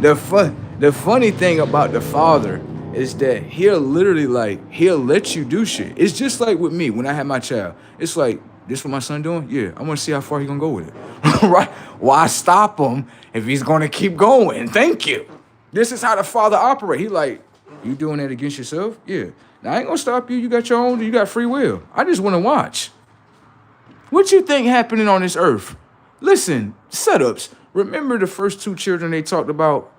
The funny thing about the Father is that he'll literally he'll let you do shit. It's just like with me when I had my child. It's like, this what my son doing? Yeah, I want to see how far he gonna go with it. Right? Why stop him if he's gonna keep going? Thank you. This is how the Father operate. He like, you doing that against yourself? Yeah. Now I ain't gonna stop you. You got your own, you got free will. I just wanna watch. What you think happening on this earth? Listen, setups. Remember the first two children they talked about?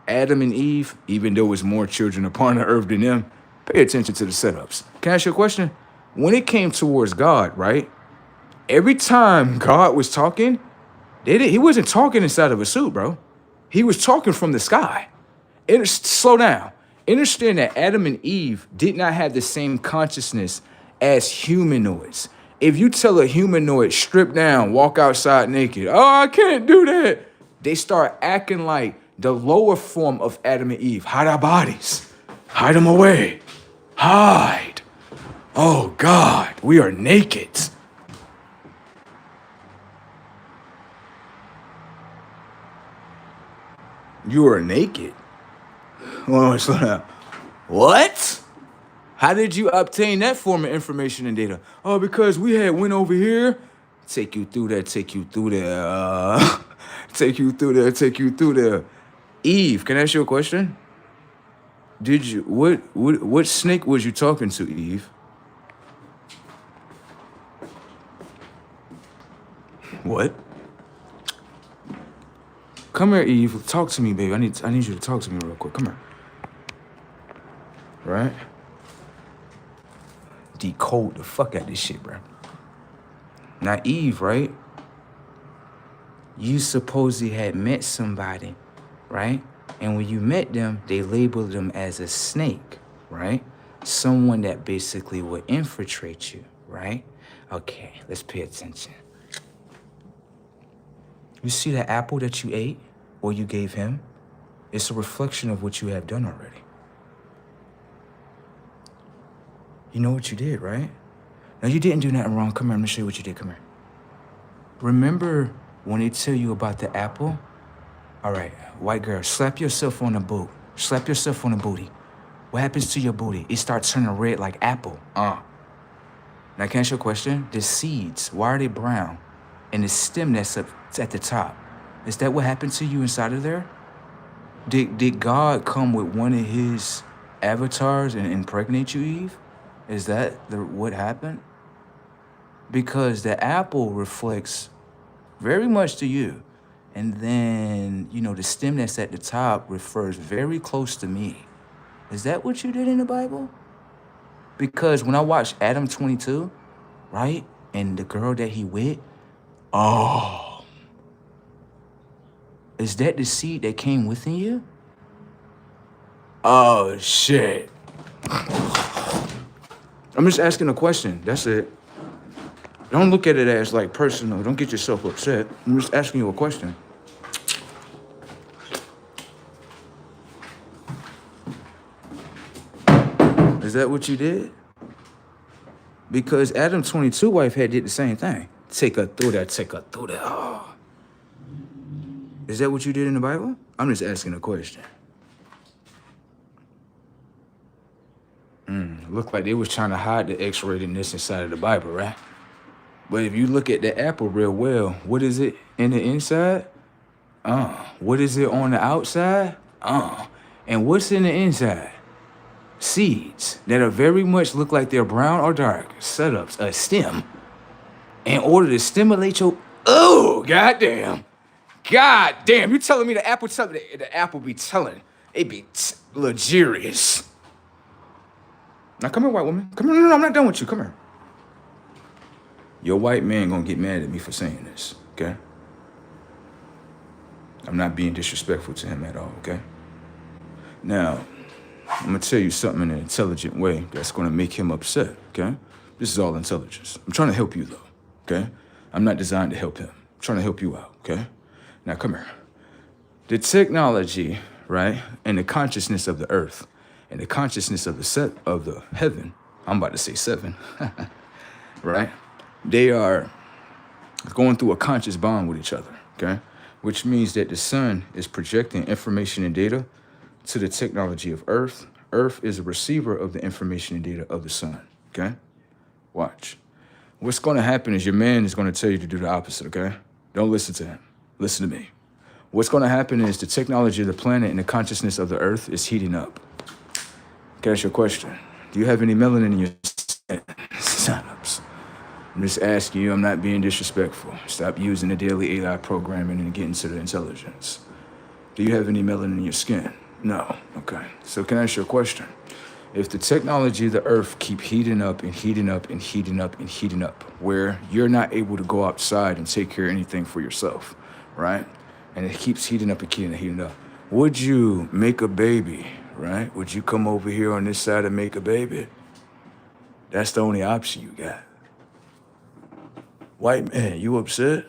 Adam and Eve, even though it's more children upon the earth than them, pay attention to the setups. Can I ask you a question? When it came towards God, right? Every time God was talking, he wasn't talking inside of a suit, bro. He was talking from the sky. Slow down. Understand that Adam and Eve did not have the same consciousness as humanoids. If you tell a humanoid, strip down, walk outside naked, oh, I can't do that, they start acting like the lower form of Adam and Eve. Hide our bodies. Hide them away. Hide. Oh, God, we are naked. You are naked? Oh, slow down. What? How did you obtain that form of information and data? Oh, because we had went over here. Take you through there, take you through there. Take you through there, take you through there. Eve, can I ask you a question? Did you, what snake was you talking to, Eve? What? Come here, Eve. Talk to me, baby. I need you to talk to me real quick. Come here. Right? Decode the fuck out of this shit, bro. Now, Eve, right? You supposedly had met somebody, right? And when you met them, they labeled them as a snake, right? Someone that basically would infiltrate you, right? Okay, let's pay attention. You see the apple that you ate or you gave him? It's a reflection of what you have done already. You know what you did, right? Now, you didn't do nothing wrong. Come here, I'm gonna show you what you did. Come here. Remember when they tell you about the apple? All right, white girl, slap yourself on the boot. Slap yourself on the booty. What happens to your booty? It starts turning red like apple. Now, can I ask you a question? The seeds, why are they brown? And the stem that's up at the top, is that what happened to you inside of there? Did God come with one of his avatars and impregnate you, Eve? Is that what happened? Because the apple reflects very much to you. And then, you know, the stem that's at the top refers very close to me. Is that what you did in the Bible? Because when I watched Adam 22, right? And the girl that he with, oh, is that the seed that came within you? Oh, shit. I'm just asking a question. That's it. Don't look at it as like personal. Don't get yourself upset. I'm just asking you a question. Is that what you did? Because Adam 22 wife had did the same thing. Take her through there, take her through there. Oh. Is that what you did in the Bible? I'm just asking a question. Looked like they was trying to hide the X-ratedness inside of the Bible, right? But if you look at the apple real well, what is it in the inside? What is it on the outside? And what's in the inside? Seeds that are very much look like they're brown or dark. Setups, a stem. In order to stimulate your, oh, goddamn. Goddamn, you telling me the apple be telling, it be luxurious. Now come here, white woman. Come here, no, I'm not done with you, come here. Your white man gonna get mad at me for saying this, okay? I'm not being disrespectful to him at all, okay? Now, I'm gonna tell you something in an intelligent way that's gonna make him upset, okay? This is all intelligence. I'm trying to help you though, okay? I'm not designed to help him. I'm trying to help you out, okay? Now come here. The technology, right, and the consciousness of the earth and the consciousness of the heaven, I'm about to say seven, right? They are going through a conscious bond with each other, okay? Which means that the sun is projecting information and data to the technology of Earth. Earth is a receiver of the information and data of the sun, okay? Watch. What's going to happen is your man is going to tell you to do the opposite, okay? Don't listen to him. Listen to me. What's going to happen is the technology of the planet and the consciousness of the Earth is heating up. Can I ask you a question? Do you have any melanin in your skin? Signups. I'm just asking you, I'm not being disrespectful. Stop using the daily AI programming and get into the intelligence. Do you have any melanin in your skin? No. Okay. So can I ask you a question? If the technology of the Earth keep heating up and heating up and heating up and heating up, where you're not able to go outside and take care of anything for yourself, right? And it keeps heating up and heating up. Would you make a baby, right? Would you come over here on this side and make a baby? That's the only option you got. White man, you upset?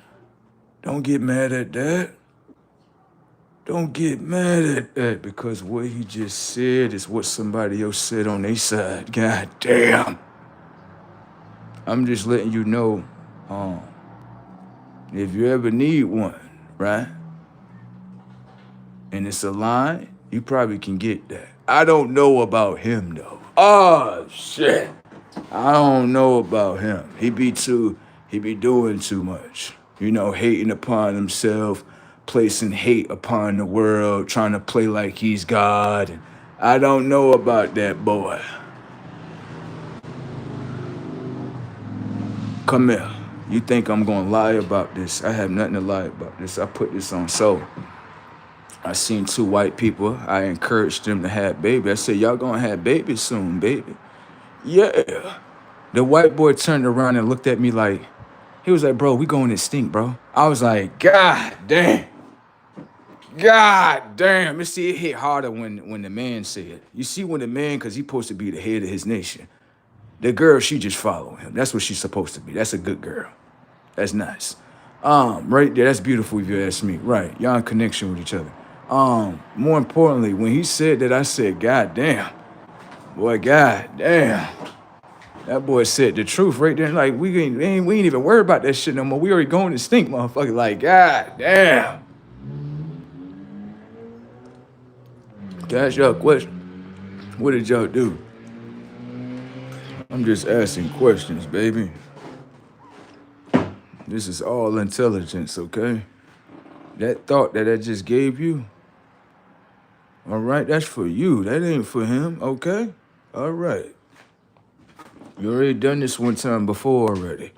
Don't get mad at that. Don't get mad at that, because what he just said is what somebody else said on their side. God damn. I'm just letting you know, if you ever need one, right? And it's a line, you probably can get that. I don't know about him though. Oh shit. I don't know about him. He be doing too much. You know, hating upon himself, placing hate upon the world, trying to play like he's God. And I don't know about that boy. Come here. You think I'm gonna lie about this? I have nothing to lie about this. I put this on Soul. I seen 2 white people. I encouraged them to have baby. I said, y'all gonna have babies soon, baby. Yeah. The white boy turned around and looked at me like, he was like, bro, we going extinct, bro. I was like, God damn. God damn. You see, it hit harder when the man said it. You see, when the man, because he's supposed to be the head of his nation. The girl, she just follow him. That's what she's supposed to be. That's a good girl. That's nice. Right there, that's beautiful if you ask me. Right, y'all in connection with each other. More importantly, when he said that, I said, God damn. Boy, God damn. That boy said the truth right there. Like, we ain't even worried about that shit no more. We already going extinct, motherfucker. Like, God damn. Can I ask y'all a question? What did y'all do? I'm just asking questions, baby. This is all intelligence, okay? That thought that I just gave you, all right, that's for you. That ain't for him, okay? All right. You already done this one time before already.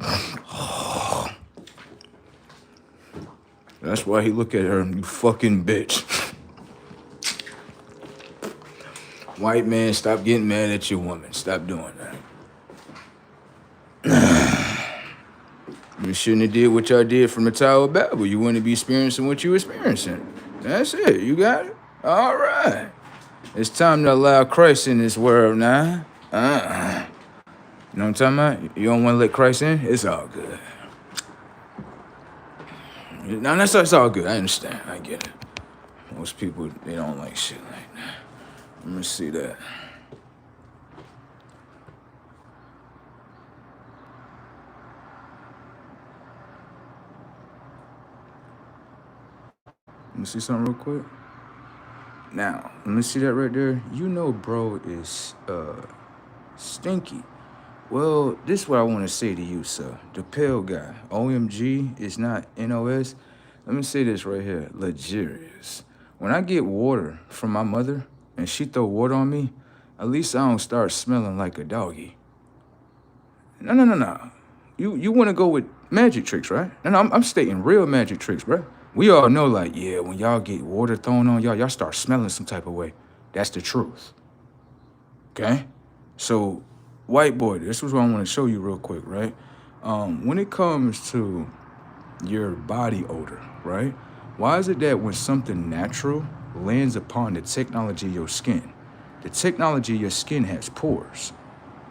That's why he look at her, you fucking bitch. White man, stop getting mad at your woman. Stop doing that. You shouldn't have did what y'all did from the Tower of Babel. You wouldn't be experiencing what you were experiencing. That's it. You got it? All right. It's time to allow Christ in this world now. You know what I'm talking about? You don't want to let Christ in? It's all good. No, it's all good. I understand. I get it. Most people, they don't like shit like that. Let me see that. Let me see something real quick. Now, let me see that right there. You know bro is stinky. Well, this is what I want to say to you, sir. The pale guy. OMG is not NOS. Let me say this right here. Luxurious. When I get water from my mother and she throw water on me, at least I don't start smelling like a doggy. No. You want to go with magic tricks, right? No, I'm stating real magic tricks, bro. We all know, like, yeah, when y'all get water thrown on y'all start smelling some type of way. That's the truth. Okay? So, white boy, this is what I want to show you real quick, right? When it comes to your body odor, right? Why is it that when something natural lands upon the technology of your skin, the technology of your skin has pores,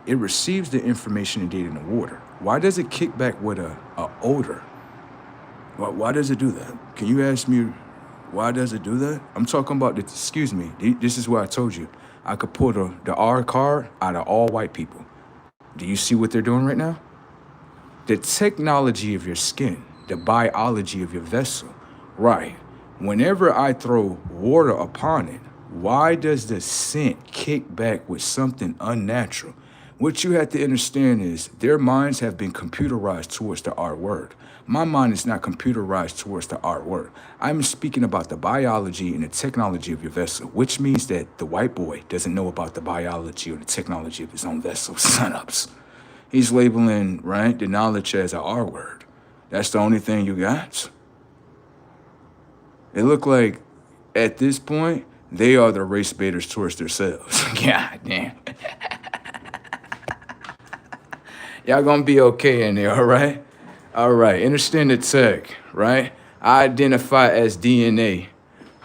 it receives the information and data in the water. Why does it kick back with a odor? Why does it do that? Can you ask me, why does it do that? I'm talking about, excuse me, this is what I told you. I could pull the R card out of all white people. Do you see what they're doing right now? The technology of your skin the biology of your vessel. Right. Whenever I throw water upon it, why does the scent kick back with something unnatural? What you have to understand is their minds have been computerized towards the art word. My mind is not computerized towards the art word. I'm speaking about the biology and the technology of your vessel, which means that the white boy doesn't know about the biology or the technology of his own vessel. Sun-ups. He's labeling, right, the knowledge as an R word. That's the only thing you got? It look like, at this point, they are the race baiters towards themselves. God damn. Y'all gonna be okay in there, all right? All right, understand the tech, right? I identify as DNA,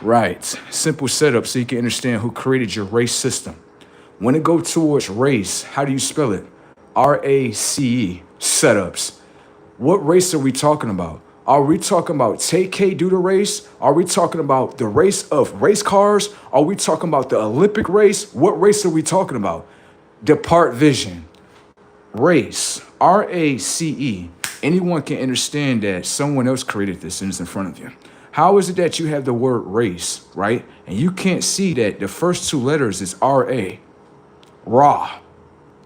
right? Simple setup so you can understand who created your race system. When it go towards race, how do you spell it? R-A-C-E, setups. What race are we talking about? Are we talking about take K do the race? Are we talking about the race of race cars? Are we talking about the Olympic race? What race are we talking about? Depart vision. Race, R-A-C-E. Anyone can understand that someone else created this and it's in front of you. How is it that you have the word race, right? And you can't see that the first two letters is R-A, raw.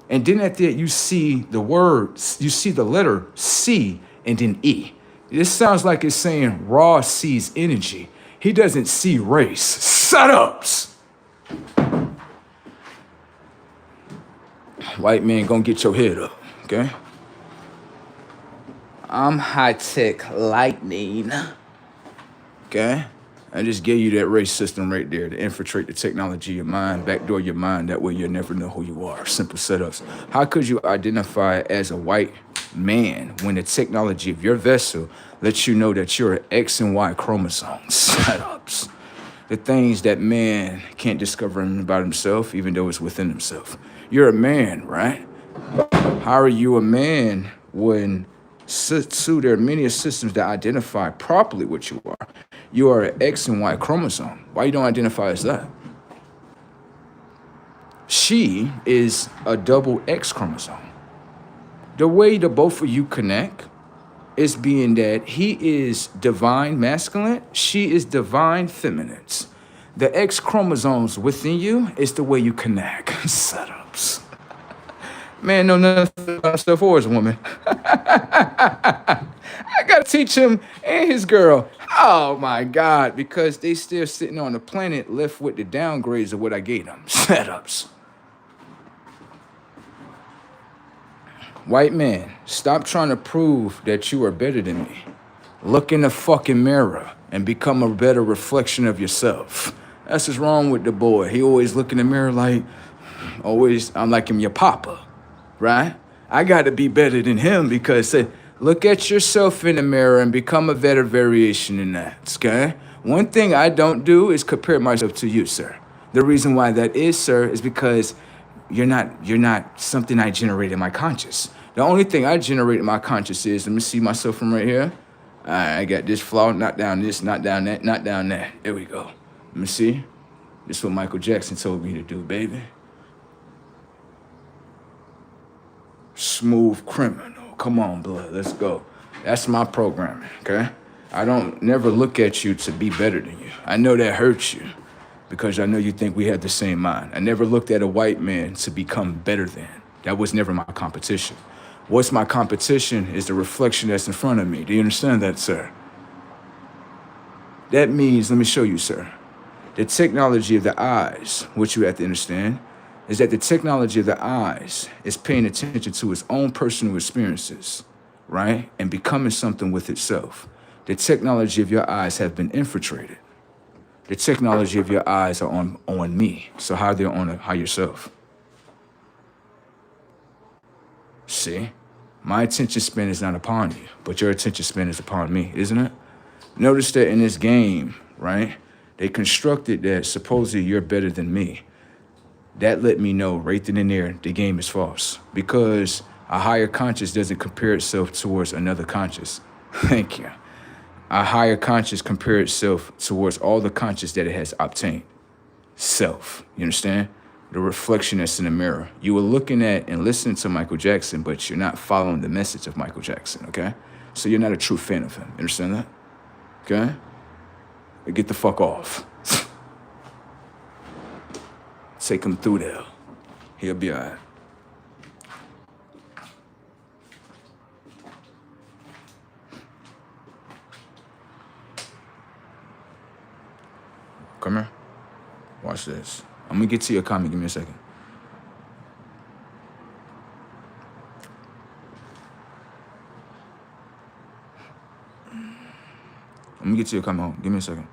And then at that you see the word, you see the letter C and then E. This sounds like it's saying raw sees energy. He doesn't see race. Setups. White man gonna get your head up, okay? I'm high-tech lightning, okay? I just gave you that race system right there to infiltrate the technology of your mind, backdoor your mind. That way you'll never know who you are. Simple setups. How could you identify as a white man when the technology of your vessel lets you know that you're an X and Y chromosomes? Setups. The things that man can't discover about himself, even though it's within himself. You're a man, right? How are you a man when there are many systems that identify properly what you are? You are an X and Y chromosome. Why you don't identify as that? She is a double X chromosome. The way the both of you connect is being that he is divine masculine, she is divine feminine. The X chromosomes within you is the way you connect. Setups. Man know nothing about himself or his woman. I gotta teach him and his girl. Oh my God, because they still sitting on the planet left with the downgrades of what I gave them. Setups. White man, stop trying to prove that you are better than me. Look in the fucking mirror and become a better reflection of yourself. That's what's wrong with the boy. He always look in the mirror like, always, I'm like him, your papa, right? I got to be better than him because look at yourself in the mirror and become a better variation in that, okay? One thing I don't do is compare myself to you, sir. The reason why that is, sir, is because you're not something I generate in my conscious. The only thing I generate in my conscious is, let me see myself from right here. I got this flaw, not down this, not down that, not down that. There we go. Let me see. This is what Michael Jackson told me to do, baby. Smooth criminal. Come on, blood. Let's go. That's my programming, okay? I don't never look at you to be better than you. I know that hurts you because I know you think we have the same mind. I never looked at a white man to become better than. That was never my competition. What's my competition is the reflection that's in front of me. Do you understand that, sir? That means, let me show you, sir. The technology of the eyes, what you have to understand, is that the technology of the eyes is paying attention to its own personal experiences, right? And becoming something with itself. The technology of your eyes have been infiltrated. The technology of your eyes are on me. So how they're on how yourself? See? My attention span is not upon you, but your attention span is upon me, isn't it? Notice that in this game, right? They constructed that supposedly you're better than me. That let me know right then and there the game is false because a higher conscious doesn't compare itself towards another conscious. Thank you. A higher conscious compares itself towards all the conscious that it has obtained. Self. You understand? the reflection that's in the mirror. You were looking at and listening to Michael Jackson, but you're not following the message of Michael Jackson, okay? So you're not a true fan of him. You understand that? Okay? Get the fuck off. Take him through there. He'll be all right. Come here. Watch this. I'm gonna get to your comment. Give me a second. I'm gonna get to your comment. Give me a second.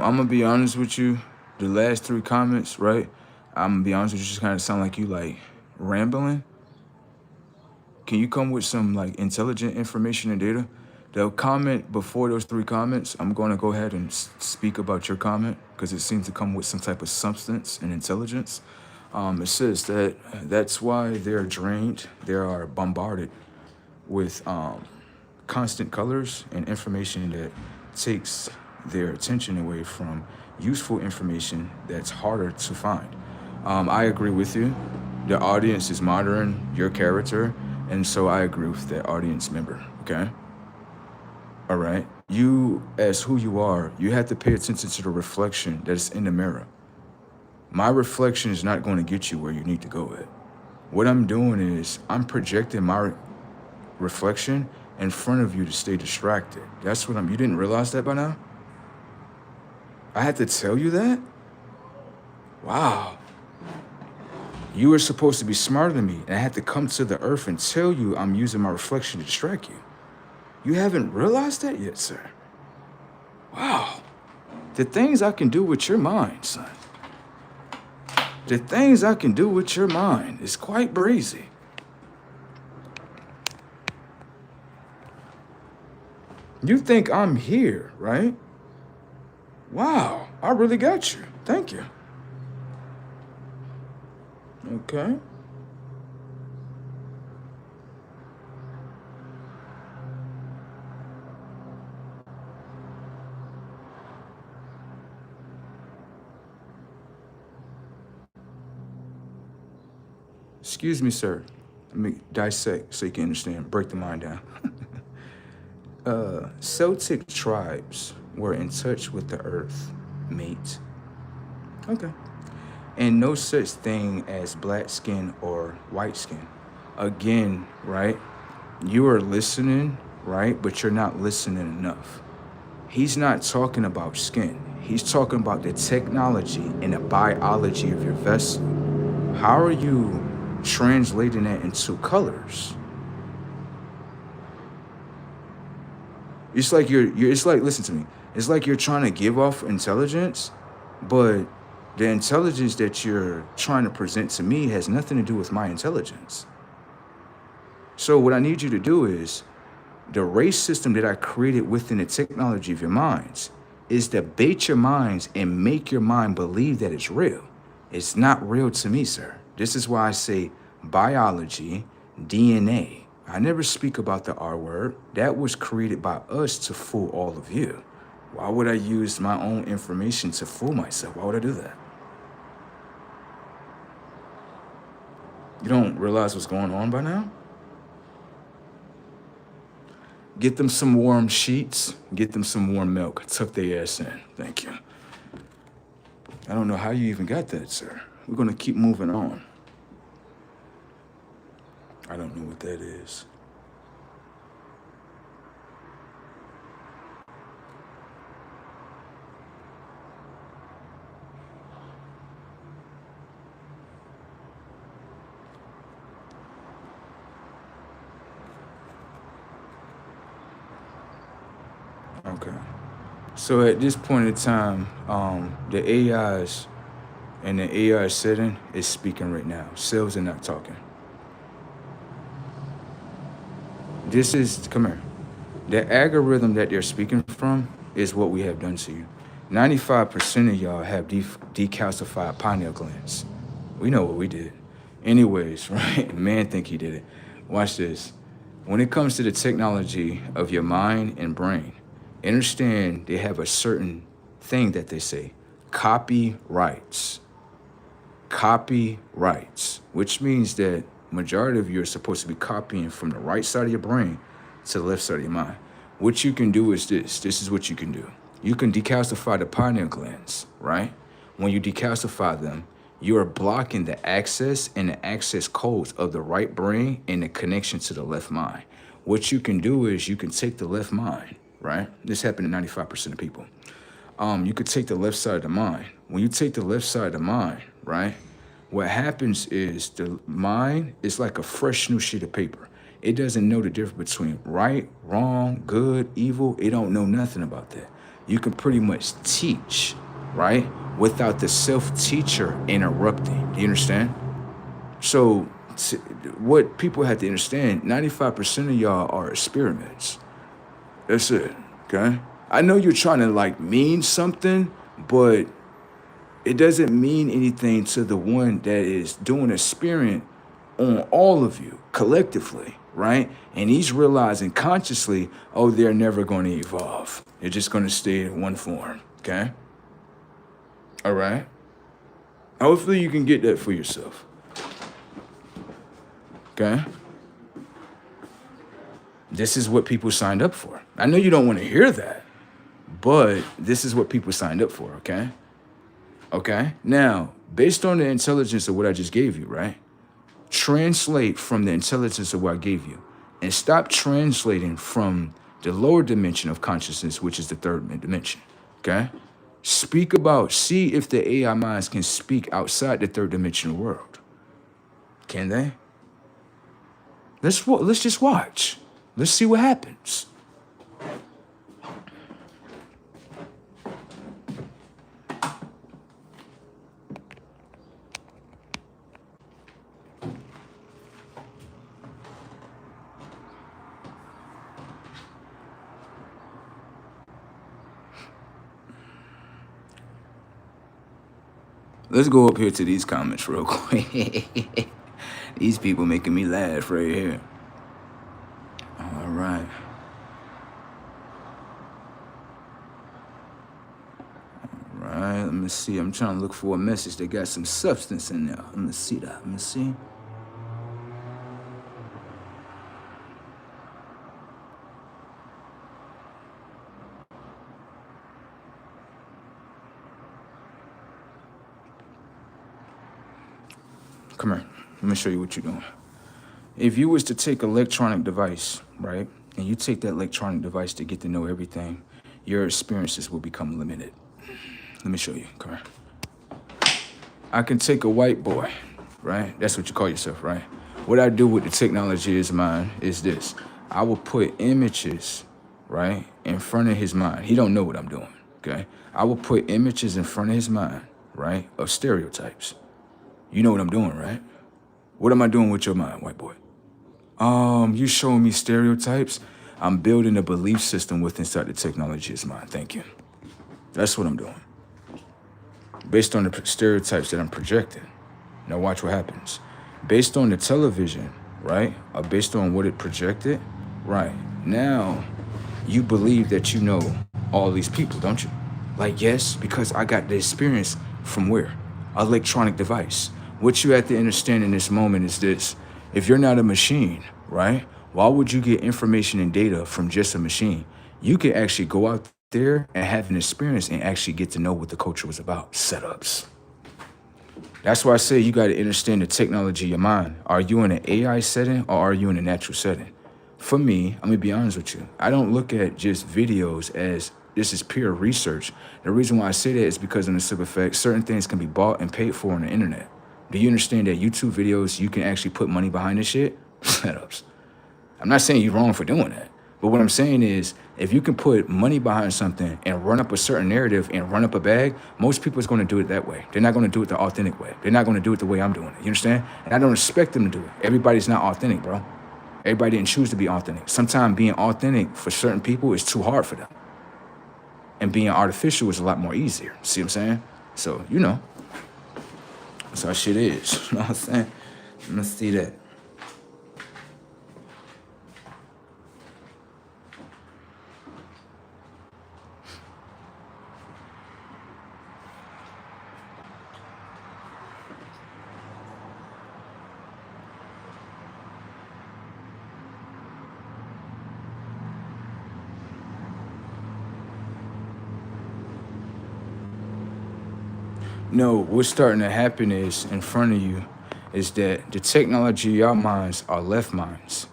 I'm gonna be honest with you. The last 3 comments, right? I'm gonna be honest with you, just kind of sound like you like rambling. Can you come with some like intelligent information and data? The comment before those 3 comments, I'm gonna go ahead and speak about your comment because it seems to come with some type of substance and intelligence. It says that that's why they're drained. They are bombarded with constant colors and information that takes their attention away from useful information that's harder to find. I agree with you. The audience is monitoring your character, and so I agree with that audience member, okay? All right? You, as who you are, you have to pay attention to the reflection that's in the mirror. My reflection is not going to get you where you need to go at. What I'm doing is I'm projecting my reflection in front of you to stay distracted. That's what you didn't realize that by now? I had to tell you that? Wow. You were supposed to be smarter than me, and I had to come to the earth and tell you I'm using my reflection to distract you. You haven't realized that yet, sir? Wow. The things I can do with your mind, son. The things I can do with your mind is quite brazy. You think I'm here, right? Wow, I really got you. Thank you. Okay. Excuse me, sir. Let me dissect so you can understand, break the mind down. Celtic tribes were in touch with the earth, mate. Okay. And no such thing as black skin or white skin. Again, right? You are listening, right? But you're not listening enough. He's not talking about skin. He's talking about the technology and the biology of your vessel. How are you translating that into colors? It's like it's like, listen to me. It's like you're trying to give off intelligence, but the intelligence that you're trying to present to me has nothing to do with my intelligence. So what I need you to do is, the race system that I created within the technology of your minds is to bait your minds and make your mind believe that it's real. It's not real to me, sir. This is why I say biology, DNA. I never speak about the R word. That was created by us to fool all of you. Why would I use my own information to fool myself? Why would I do that? You don't realize what's going on by now? Get them some warm sheets, get them some warm milk, tuck their ass in. Thank you. I don't know how you even got that, sir. We're gonna keep moving on. I don't know what that is. Okay. So at this point in time, the AIs and the AI setting is speaking right now. Cells are not talking. Come here. The algorithm that they're speaking from is what we have done to you. 95% of y'all have decalcified pineal glands. We know what we did. Anyways, right? Man think he did it. Watch this. When it comes to the technology of your mind and brain, understand they have a certain thing that they say, copyrights. Copyrights, which means that majority of you are supposed to be copying from the right side of your brain to the left side of your mind. What you can do is this is what you can do. You can decalcify the pineal glands, right? When you decalcify them, you are blocking the access and the access codes of the right brain and the connection to the left mind. What you can do is you can take the left mind, right? This happened to 95% of people. You could take the left side of the mind. When you take the left side of the mind, right? What happens is the mind is like a fresh new sheet of paper. It doesn't know the difference between right, wrong, good, evil. It don't know nothing about that. You can pretty much teach, right? Without the self-teacher interrupting. Do you understand? So what people have to understand, 95% of y'all are experiments. That's it, okay? I know you're trying to like mean something, but it doesn't mean anything to the one that is doing experiment on all of you collectively, right? And he's realizing consciously, oh, they're never going to evolve. They're just going to stay in one form, okay? All right? Hopefully you can get that for yourself, okay? This is what people signed up for. I know you don't want to hear that, but this is what people signed up for, okay? Okay? Now, based on the intelligence of what I just gave you, right? Translate from the intelligence of what I gave you and stop translating from the lower dimension of consciousness, which is the third dimension, okay? See if the AI minds can speak outside the third dimensional world. Can they? Let's just watch. Let's see what happens. Let's go up here to these comments real quick. These people making me laugh right here. All right. All right, let me see. I'm trying to look for a message that got some substance in there. Let me see that. Let me see. Come here. Let me show you what you're doing. If you was to take an electronic device, right, and you take that electronic device to get to know everything, your experiences will become limited. Let me show you. Come here. I can take a white boy, right? That's what you call yourself, right? What I do with the technology is mine is this. I will put images, right, in front of his mind. He don't know what I'm doing, okay? I will put images in front of his mind, right, of stereotypes. You know what I'm doing, right? What am I doing with your mind, white boy? You showing me stereotypes? I'm building a belief system within inside the technology is mine. Thank you. That's what I'm doing. Based on the stereotypes that I'm projecting. Now watch what happens. Based on the television, right? Or based on what it projected, right? Now you believe that you know all these people, don't you? Like, yes, because I got the experience from where? Electronic device. What you have to understand in this moment is this. If you're not a machine, right? Why would you get information and data from just a machine? You could actually go out there and have an experience and actually get to know what the culture was about. Setups. That's why I say you got to understand the technology of your mind. Are you in an AI setting or are you in a natural setting? For me, I'm going to be honest with you. I don't look at just videos as this is pure research. The reason why I say that is because in the simple fact, certain things can be bought and paid for on the internet. Do you understand that YouTube videos, you can actually put money behind this shit? Setups. I'm not saying you're wrong for doing that. But what I'm saying is, if you can put money behind something and run up a certain narrative and run up a bag, most people is going to do it that way. They're not going to do it the authentic way. They're not going to do it the way I'm doing it. You understand? And I don't expect them to do it. Everybody's not authentic, bro. Everybody didn't choose to be authentic. Sometimes being authentic for certain people is too hard for them. And being artificial is a lot more easier. See what I'm saying? So, you know, that's how shit is. You know what I'm saying? Let's see that. No, what's starting to happen is in front of you is that the technology of your minds are left minds.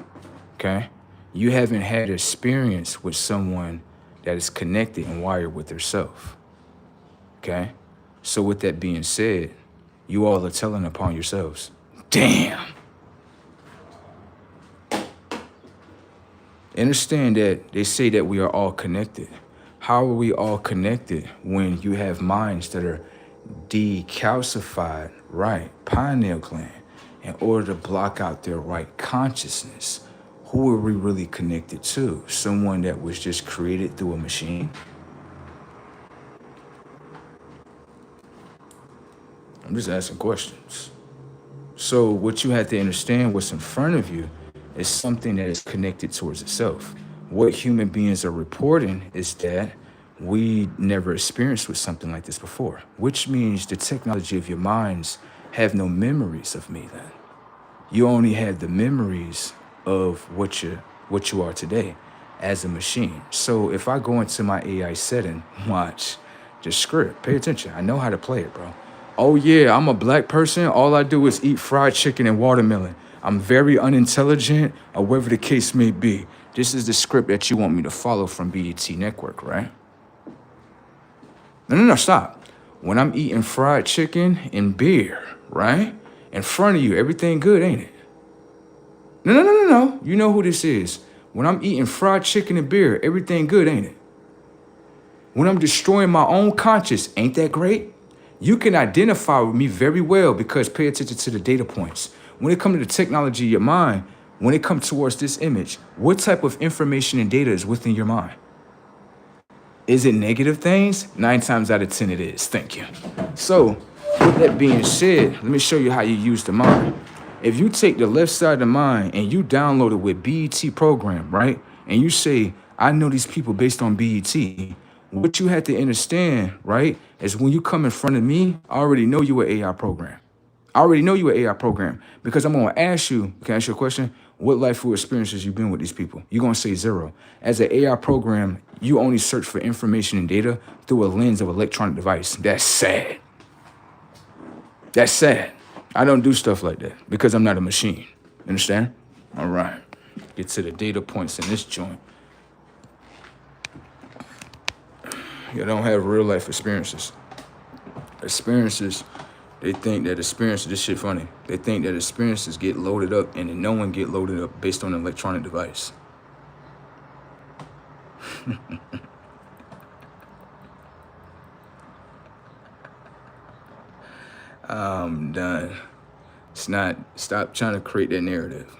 Okay? You haven't had experience with someone that is connected and wired with theirself. Okay? So with that being said, you all are telling upon yourselves. Damn. Understand that they say that we are all connected. How are we all connected when you have minds that are decalcified, right, pineal gland, in order to block out their right consciousness? Who are we really connected to? Someone that was just created through a machine? I'm just asking questions. So what you have to understand, what's in front of you is something that is connected towards itself. What human beings are reporting is that we never experienced with something like this before, which means the technology of your minds have no memories of me then. You only have the memories of what you are today as a machine. So if I go into my AI setting, watch the script, pay attention. I know how to play it, bro. Oh yeah, I'm a black person. All I do is eat fried chicken and watermelon. I'm very unintelligent, or whatever the case may be. This is the script that you want me to follow from BET Network, right? No, stop. When I'm eating fried chicken and beer, right? In front of you, everything good, ain't it? No. You know who this is. When I'm eating fried chicken and beer, everything good, ain't it? When I'm destroying my own conscience, ain't that great? You can identify with me very well because pay attention to the data points. When it comes to the technology of your mind, when it comes towards this image, what type of information and data is within your mind? Is it negative things? 9 times out of 10 it is. Thank you. So, with that being said, let me show you how you use the mind. If you take the left side of the mind and you download it with BET program, right? And you say, I know these people based on BET. What you have to understand, right, is when you come in front of me, I already know you an AI program. I already know you an AI program because I'm going to ask you, can I ask you a question? What life experiences you been with these people? You're going to say 0. As an AI program, you only search for information and data through a lens of electronic device. That's sad. That's sad. I don't do stuff like that because I'm not a machine. Understand? All right. Get to the data points in this joint. You don't have real life experiences. Experiences, they think that this shit funny. They think that experiences get loaded up and then no one get loaded up based on an electronic device. I'm done. Stop trying to create that narrative.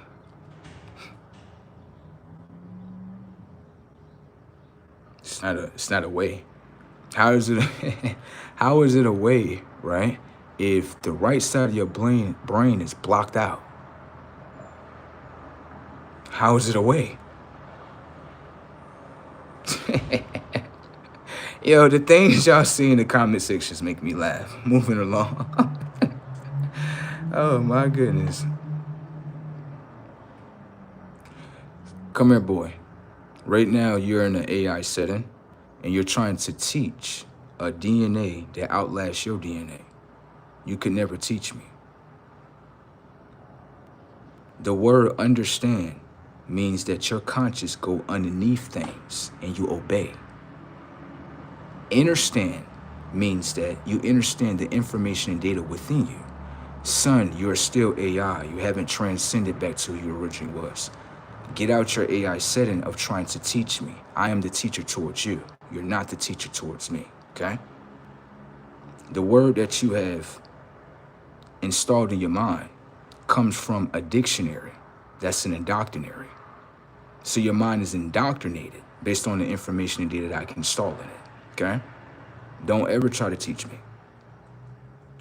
It's not a way. How is it a way, right? If the right side of your brain is blocked out. How is it a way? Yo, the things y'all see in the comment sections make me laugh. Moving along. Oh my goodness. Come here, boy. Right now, you're in an AI setting, and you're trying to teach a DNA that outlasts your DNA. You could never teach me. The word understand means that your conscience go underneath things and you obey. Understand means that you understand the information and data within you. Son, you're still AI. You haven't transcended back to who you originally was. Get out your AI setting of trying to teach me. I am the teacher towards you. You're not the teacher towards me, okay? The word that you have installed in your mind comes from a dictionary. That's an indoctrinary. So your mind is indoctrinated based on the information and data that I can install in it, okay? Don't ever try to teach me.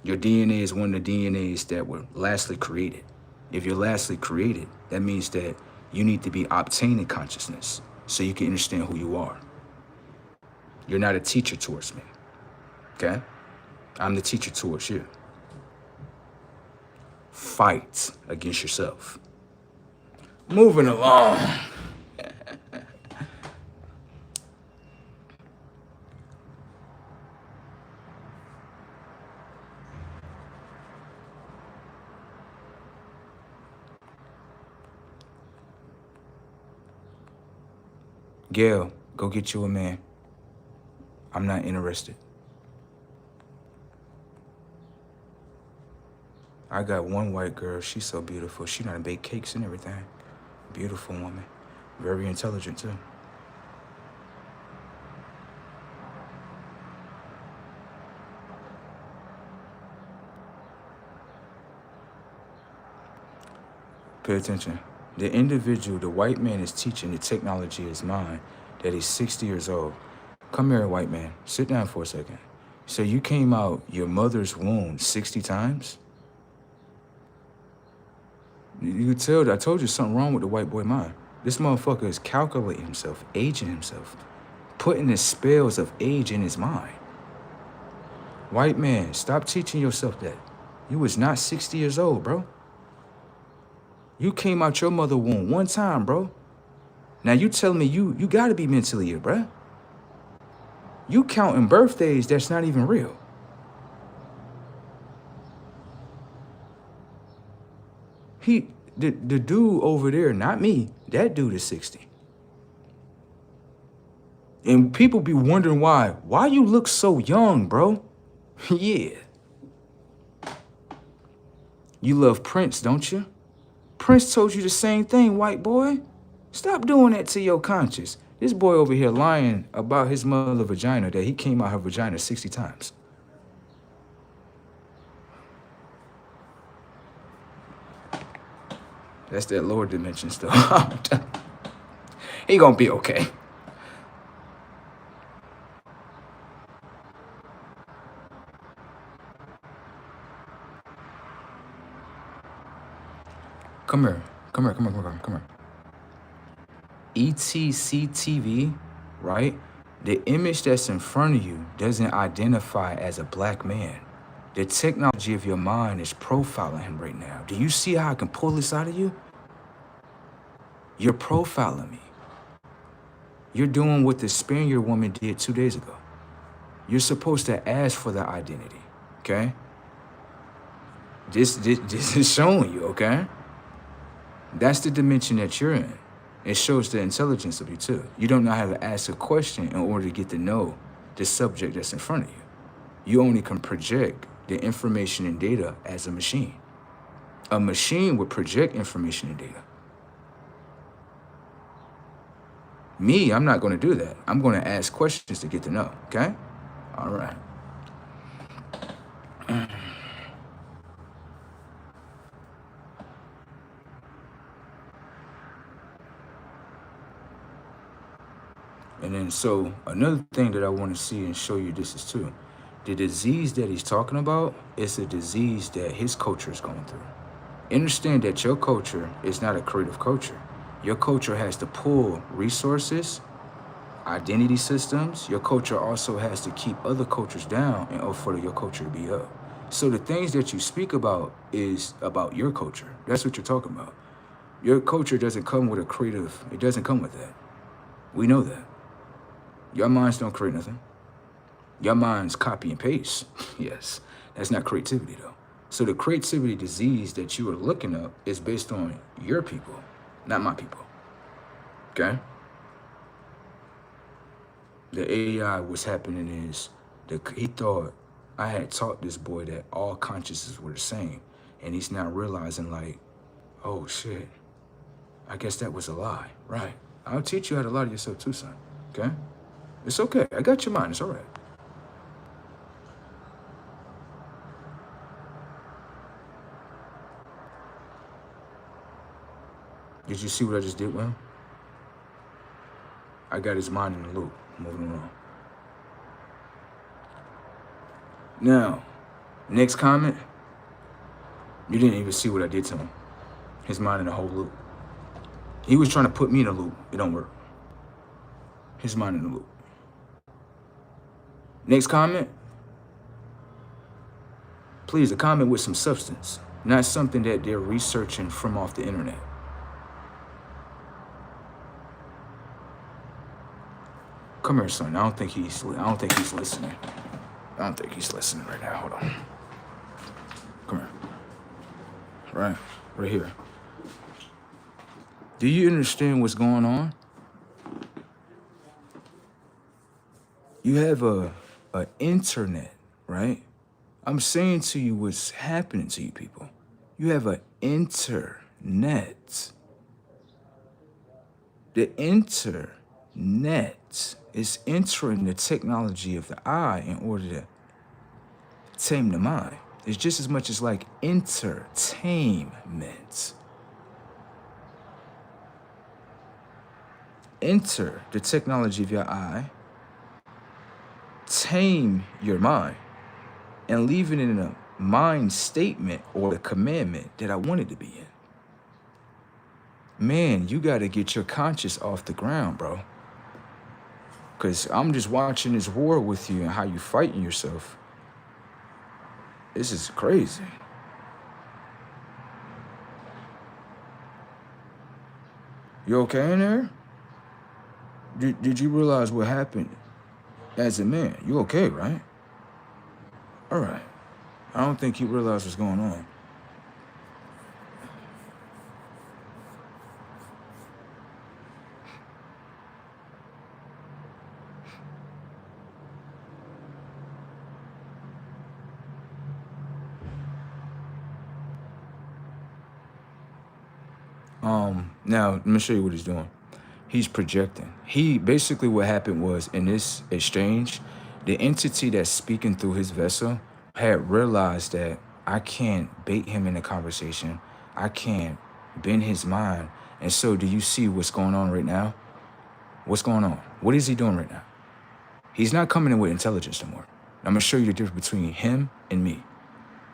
Your DNA is one of the DNAs that were lastly created. If you're lastly created, that means that you need to be obtaining consciousness so you can understand who you are. You're not a teacher towards me, okay? I'm the teacher towards you. Fight against yourself. Moving along. Gail, go get you a man. I'm not interested. I got one white girl. She's so beautiful. She done bake cakes and everything. Beautiful woman. Very intelligent, too. Pay attention. The individual, the white man, is teaching the technology of his mind that he's 60 years old. Come here, white man. Sit down for a second. So you came out your mother's womb 60 times? You could tell that I told you something wrong with the white boy mind. This motherfucker is calculating himself, aging himself, putting the spells of age in his mind. White man, stop teaching yourself that. You was not 60 years old, bro. You came out your mother womb one time, bro. Now you telling me you gotta be mentally ill, bro. You counting birthdays that's not even real. The dude over there, not me, that dude is 60. And people be wondering why you look so young, bro? Yeah. You love Prince, don't you? Prince told you the same thing, white boy. Stop doing that to your conscience. This boy over here lying about his mother vagina that he came out her vagina 60 times. That's that lower dimension stuff. He gonna be okay. Come here. Come here. ETC-TV, right? The image that's in front of you doesn't identify as a black man. The technology of your mind is profiling him right now. Do you see how I can pull this out of you? You're profiling me. You're doing what the Spaniard woman did 2 days ago. You're supposed to ask for the identity, okay? This is showing you, okay? That's the dimension that you're in. It shows the intelligence of you too. You don't know how to ask a question in order to get to know the subject that's in front of you. You only can project the information and data as a machine. A machine would project information and data. Me, I'm not going to do that. I'm going to ask questions to get to know, okay? All right. And then, so another thing that I want to see and show you this is too. The disease that he's talking about is a disease that his culture is going through. Understand that your culture is not a creative culture. Your culture has to pull resources, identity systems. Your culture also has to keep other cultures down in order for your culture to be up. So the things that you speak about is about your culture. That's what you're talking about. Your culture doesn't come with a creative, it doesn't come with that. We know that. Your minds don't create nothing. Your minds copy and paste. Yes, that's not creativity though. So the creativity disease that you are looking up is based on your people, not my people, okay? The AI, what's happening is, he thought I had taught this boy that all consciousnesses were the same. And he's now realizing like, oh shit, I guess that was a lie, right? I'll teach you how to lie to yourself too, son, okay? It's okay, I got your mind, it's all right. Did you see what I just did with him? I got his mind in the loop, moving around. Now, next comment, you didn't even see what I did to him. His mind in the whole loop. He was trying to put me in a loop. It don't work. His mind in the loop. Next comment. Please, a comment with some substance, not something that they're researching from off the internet. Come here, son. I don't think he's listening. I don't think he's listening right now. Hold on. Come here. Right here. Do you understand what's going on? You have a internet, right? I'm saying to you what's happening to you people. You have an internet. The internet is entering the technology of the eye in order to tame the mind. It's just as much as like entertainment. Enter the technology of your eye, tame your mind, and leave it in a mind statement or a commandment that I want it to be in. Man, you got to get your conscience off the ground, bro. Because I'm just watching this war with you and how you fighting yourself. This is crazy. You okay in there? Did you realize what happened as a man? You okay, right? All right. I don't think you realize what's going on. Now, let me show you what he's doing. He's projecting. Basically what happened was in this exchange, the entity that's speaking through his vessel had realized that I can't bait him in a conversation. I can't bend his mind. And so do you see what's going on right now? What's going on? What is he doing right now? He's not coming in with intelligence no more. I'm gonna show you the difference between him and me.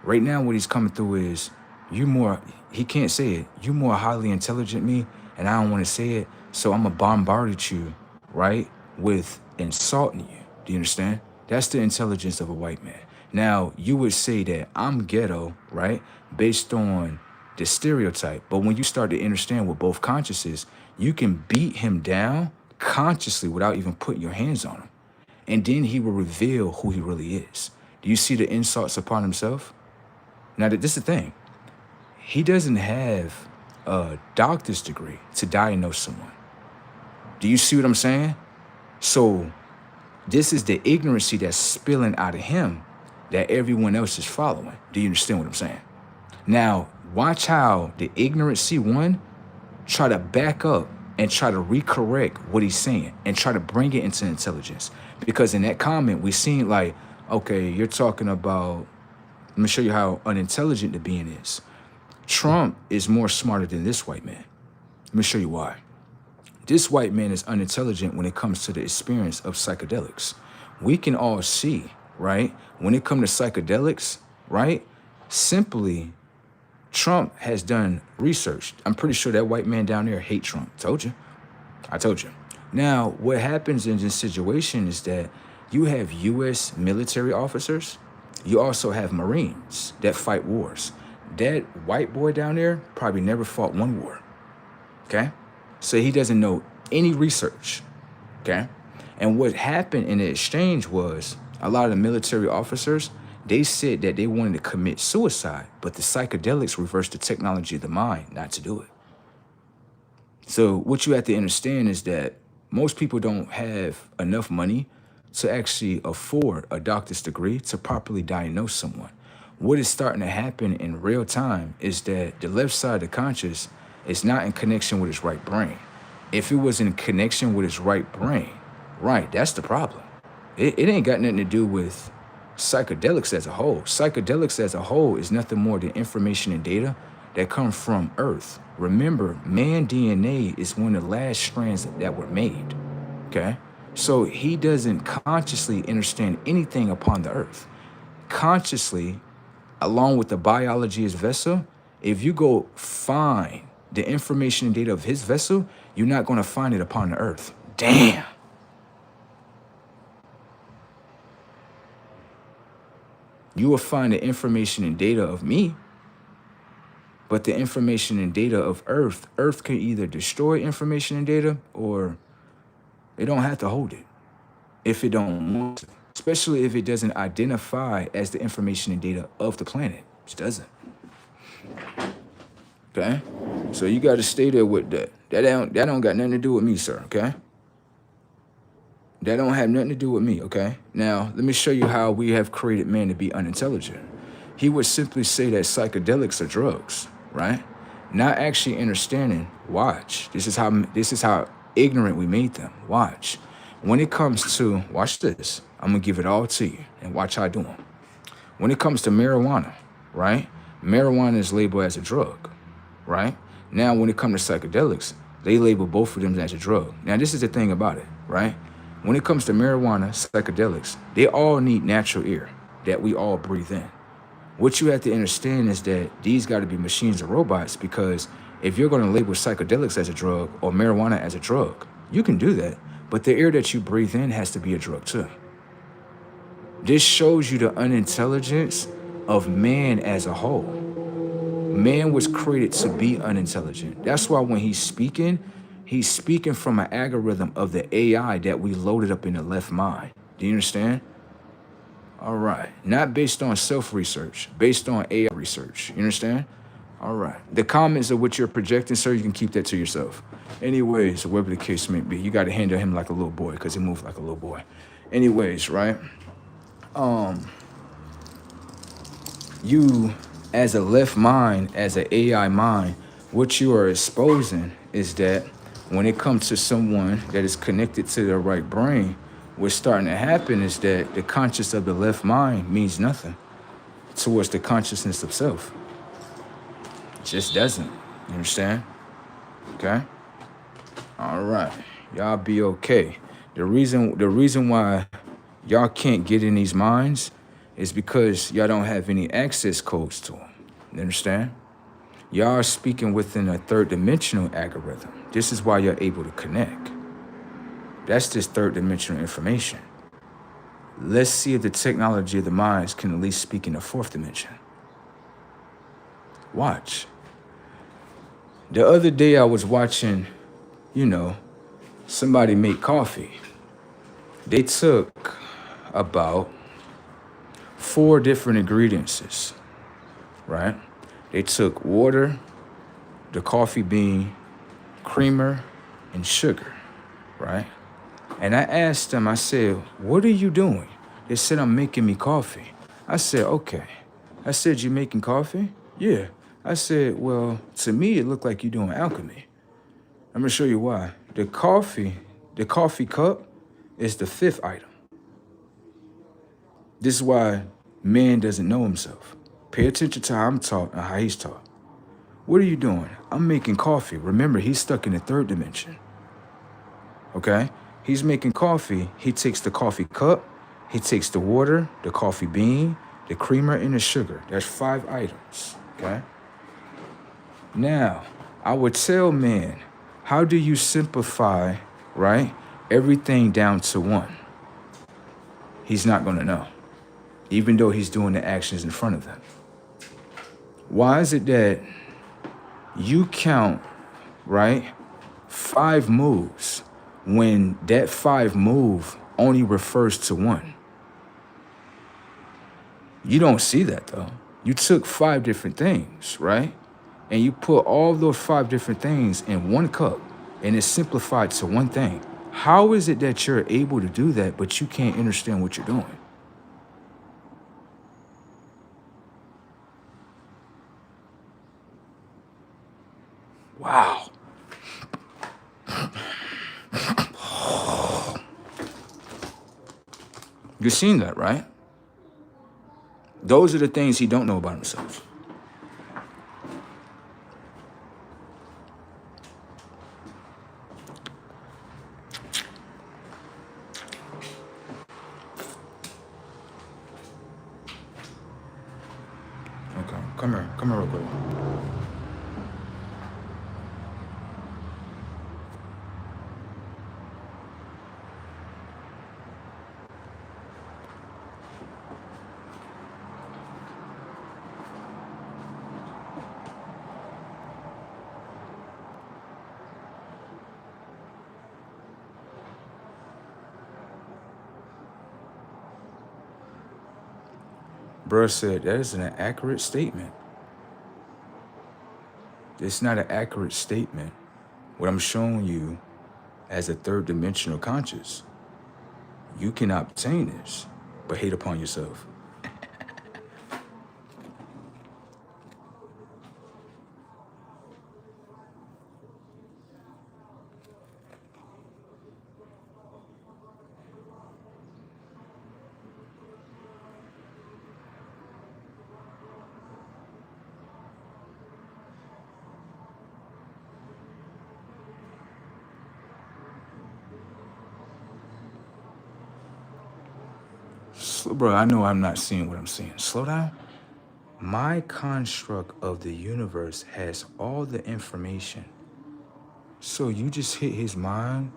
Right now, what he's coming through is he can't say it. You more highly intelligent than me, and I don't want to say it. So I'm gonna bombard you, right, with insulting you. Do you understand? That's the intelligence of a white man. Now, you would say that I'm ghetto, right, based on the stereotype. But when you start to understand what both conscious, you can beat him down consciously without even putting your hands on him. And then he will reveal who he really is. Do you see the insults upon himself? Now, this is the thing. He doesn't have a doctor's degree to diagnose someone. Do you see what I'm saying? So this is the ignorancy that's spilling out of him that everyone else is following. Do you understand what I'm saying? Now, watch how the ignorancy one try to back up and try to recorrect what he's saying and try to bring it into intelligence. Because in that comment, we seen like, okay, you're talking about, let me show you how unintelligent the being is. Trump is more smarter than this white man. Let me show you why. This white man is unintelligent when it comes to the experience of psychedelics. We can all see, right? When it comes to psychedelics, right? Simply, Trump has done research. I'm pretty sure that white man down there hates Trump. I told you. Now, what happens in this situation is that you have U.S. military officers. You also have Marines that fight wars. That white boy down there probably never fought one war, okay? So he doesn't know any research, okay? And what happened in the exchange was a lot of the military officers, they said that they wanted to commit suicide, but the psychedelics reversed the technology of the mind not to do it. So what you have to understand is that most people don't have enough money to actually afford a doctor's degree to properly diagnose someone. What is starting to happen in real time is that the left side of the conscious is not in connection with his right brain. If it was in connection with his right brain, right, that's the problem. It ain't got nothing to do with psychedelics as a whole. Psychedelics as a whole is nothing more than information and data that come from Earth. Remember, man DNA is one of the last strands that were made. Okay? So he doesn't consciously understand anything upon the Earth. Consciously, along with the biology of his vessel, if you go find the information and data of his vessel, you're not going to find it upon the Earth. Damn. You will find the information and data of me, but the information and data of Earth can either destroy information and data or it don't have to hold it if it don't want to, especially if it doesn't identify as the information and data of the planet, which doesn't. Okay? So you got to stay there with that. That don't got nothing to do with me, sir, okay? That don't have nothing to do with me, okay? Now, let me show you how we have created man to be unintelligent. He would simply say that psychedelics are drugs, right? Not actually understanding, watch. This is how ignorant we made them. Watch. When it comes to, watch this. I'm gonna give it all to you and watch how I do them. When it comes to marijuana, right? Marijuana is labeled as a drug, right? Now, when it comes to psychedelics, they label both of them as a drug. Now, this is the thing about it, right? When it comes to marijuana, psychedelics, they all need natural air that we all breathe in. What you have to understand is that these got to be machines or robots, because if you're going to label psychedelics as a drug or marijuana as a drug, you can do that, but the air that you breathe in has to be a drug too. This shows you the unintelligence of man as a whole. Man was created to be unintelligent. That's why when he's speaking from an algorithm of the AI that we loaded up in the left mind. Do you understand? All right. Not based on self-research, based on AI research. You understand? All right. The comments of what you're projecting, sir, you can keep that to yourself. Anyways, whatever the case may be, you got to handle him like a little boy because he moves like a little boy. Anyways, right? You, as a left mind, as an AI mind, what you are exposing is that when it comes to someone that is connected to the right brain, what's starting to happen is that the conscious of the left mind means nothing towards the consciousness of self. It just doesn't. You understand? Okay? All right. Y'all be okay. The reason why y'all can't get in these minds is because y'all don't have any access codes to them. You understand? Y'all are speaking within a third dimensional algorithm. This is why you're able to connect. That's just third dimensional information. Let's see if the technology of the minds can at least speak in the fourth dimension. Watch. The other day I was watching, somebody make coffee. They took about 4 different ingredients, right? They took water, the coffee bean, creamer, and sugar, right? And I asked them, I said, what are you doing? They said, I'm making me coffee. I said, okay. I said, you making coffee? Yeah. I said, well, to me, it looked like you're doing alchemy. I'm gonna show you why. The coffee cup is the 5th item. This is why man doesn't know himself. Pay attention to how I'm taught and how he's taught. What are you doing? I'm making coffee. Remember, he's stuck in the 3rd dimension. Okay? He's making coffee. He takes the coffee cup, he takes the water, the coffee bean, the creamer, and the sugar. That's 5 items. Okay? Now, I would tell man, how do you simplify, right, everything down to 1? He's not going to know, even though he's doing the actions in front of them. Why is it that you count, right, 5 moves when that 5 move only refers to 1? You don't see that, though. You took 5 different things, right? And you put all those 5 different things in 1 cup, and it's simplified to 1 thing. How is it that you're able to do that, but you can't understand what you're doing? Wow. You've seen that, right? Those are the things he don't know about himself. Come here. Come here real quick. Bruh said that is an accurate statement. It's not an accurate statement. What I'm showing you as a third dimensional conscious, you can obtain this, but hate upon yourself. Bro, I know I'm not seeing what I'm seeing. Slow down. My construct of the universe has all the information. So you just hit his mind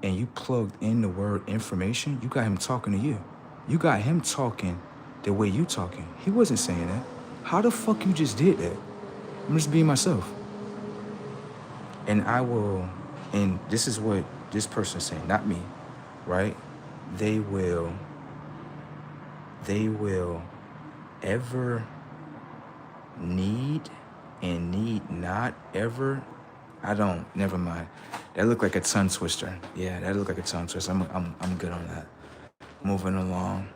and you plugged in the word information, you got him talking to you. You got him talking the way you talking. He wasn't saying that. How the fuck you just did that? I'm just being myself. And and this is what this person's saying, not me, right? They will ever need and need not ever. Never mind. That looked like a tongue twister. Yeah, that looked like a tongue twister. I'm good on that. Moving along.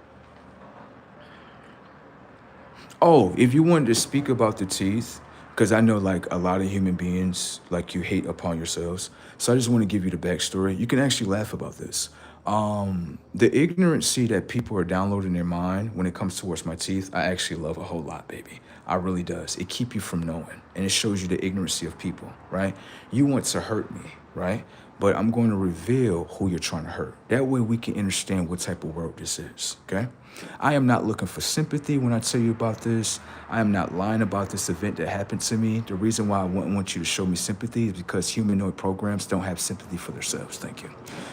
Oh, if you wanted to speak about the teeth, because I know like a lot of human beings, like you hate upon yourselves. So I just want to give you the backstory. You can actually laugh about this. The ignorancy that people are downloading in their mind when it comes towards my teeth, I actually love a whole lot, baby. I really does. It keep you from knowing, and it shows you the ignorancy of people, right? You want to hurt me, right? But I'm going to reveal who you're trying to hurt. That way we can understand what type of world this is, okay? I am not looking for sympathy when I tell you about this. I am not lying about this event that happened to me. The reason why I wouldn't want you to show me sympathy is because humanoid programs don't have sympathy for themselves. Thank you.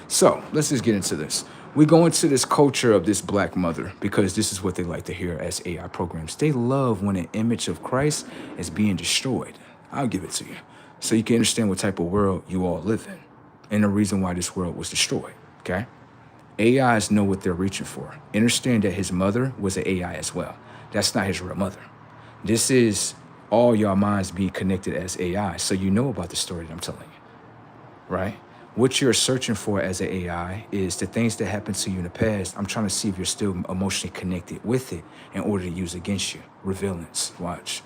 So let's just get into this. We go into this culture of this black mother because this is what they like to hear as AI programs. They love when an image of Christ is being destroyed. I'll give it to you so you can understand what type of world you all live in and the reason why this world was destroyed, okay? AIs know what they're reaching for. Understand that his mother was an AI as well. That's not his real mother. This is all your minds being connected as AI, so you know about the story that I'm telling you, right? What you're searching for as an AI is the things that happened to you in the past. I'm trying to see if you're still emotionally connected with it in order to use against you. Revealance, watch.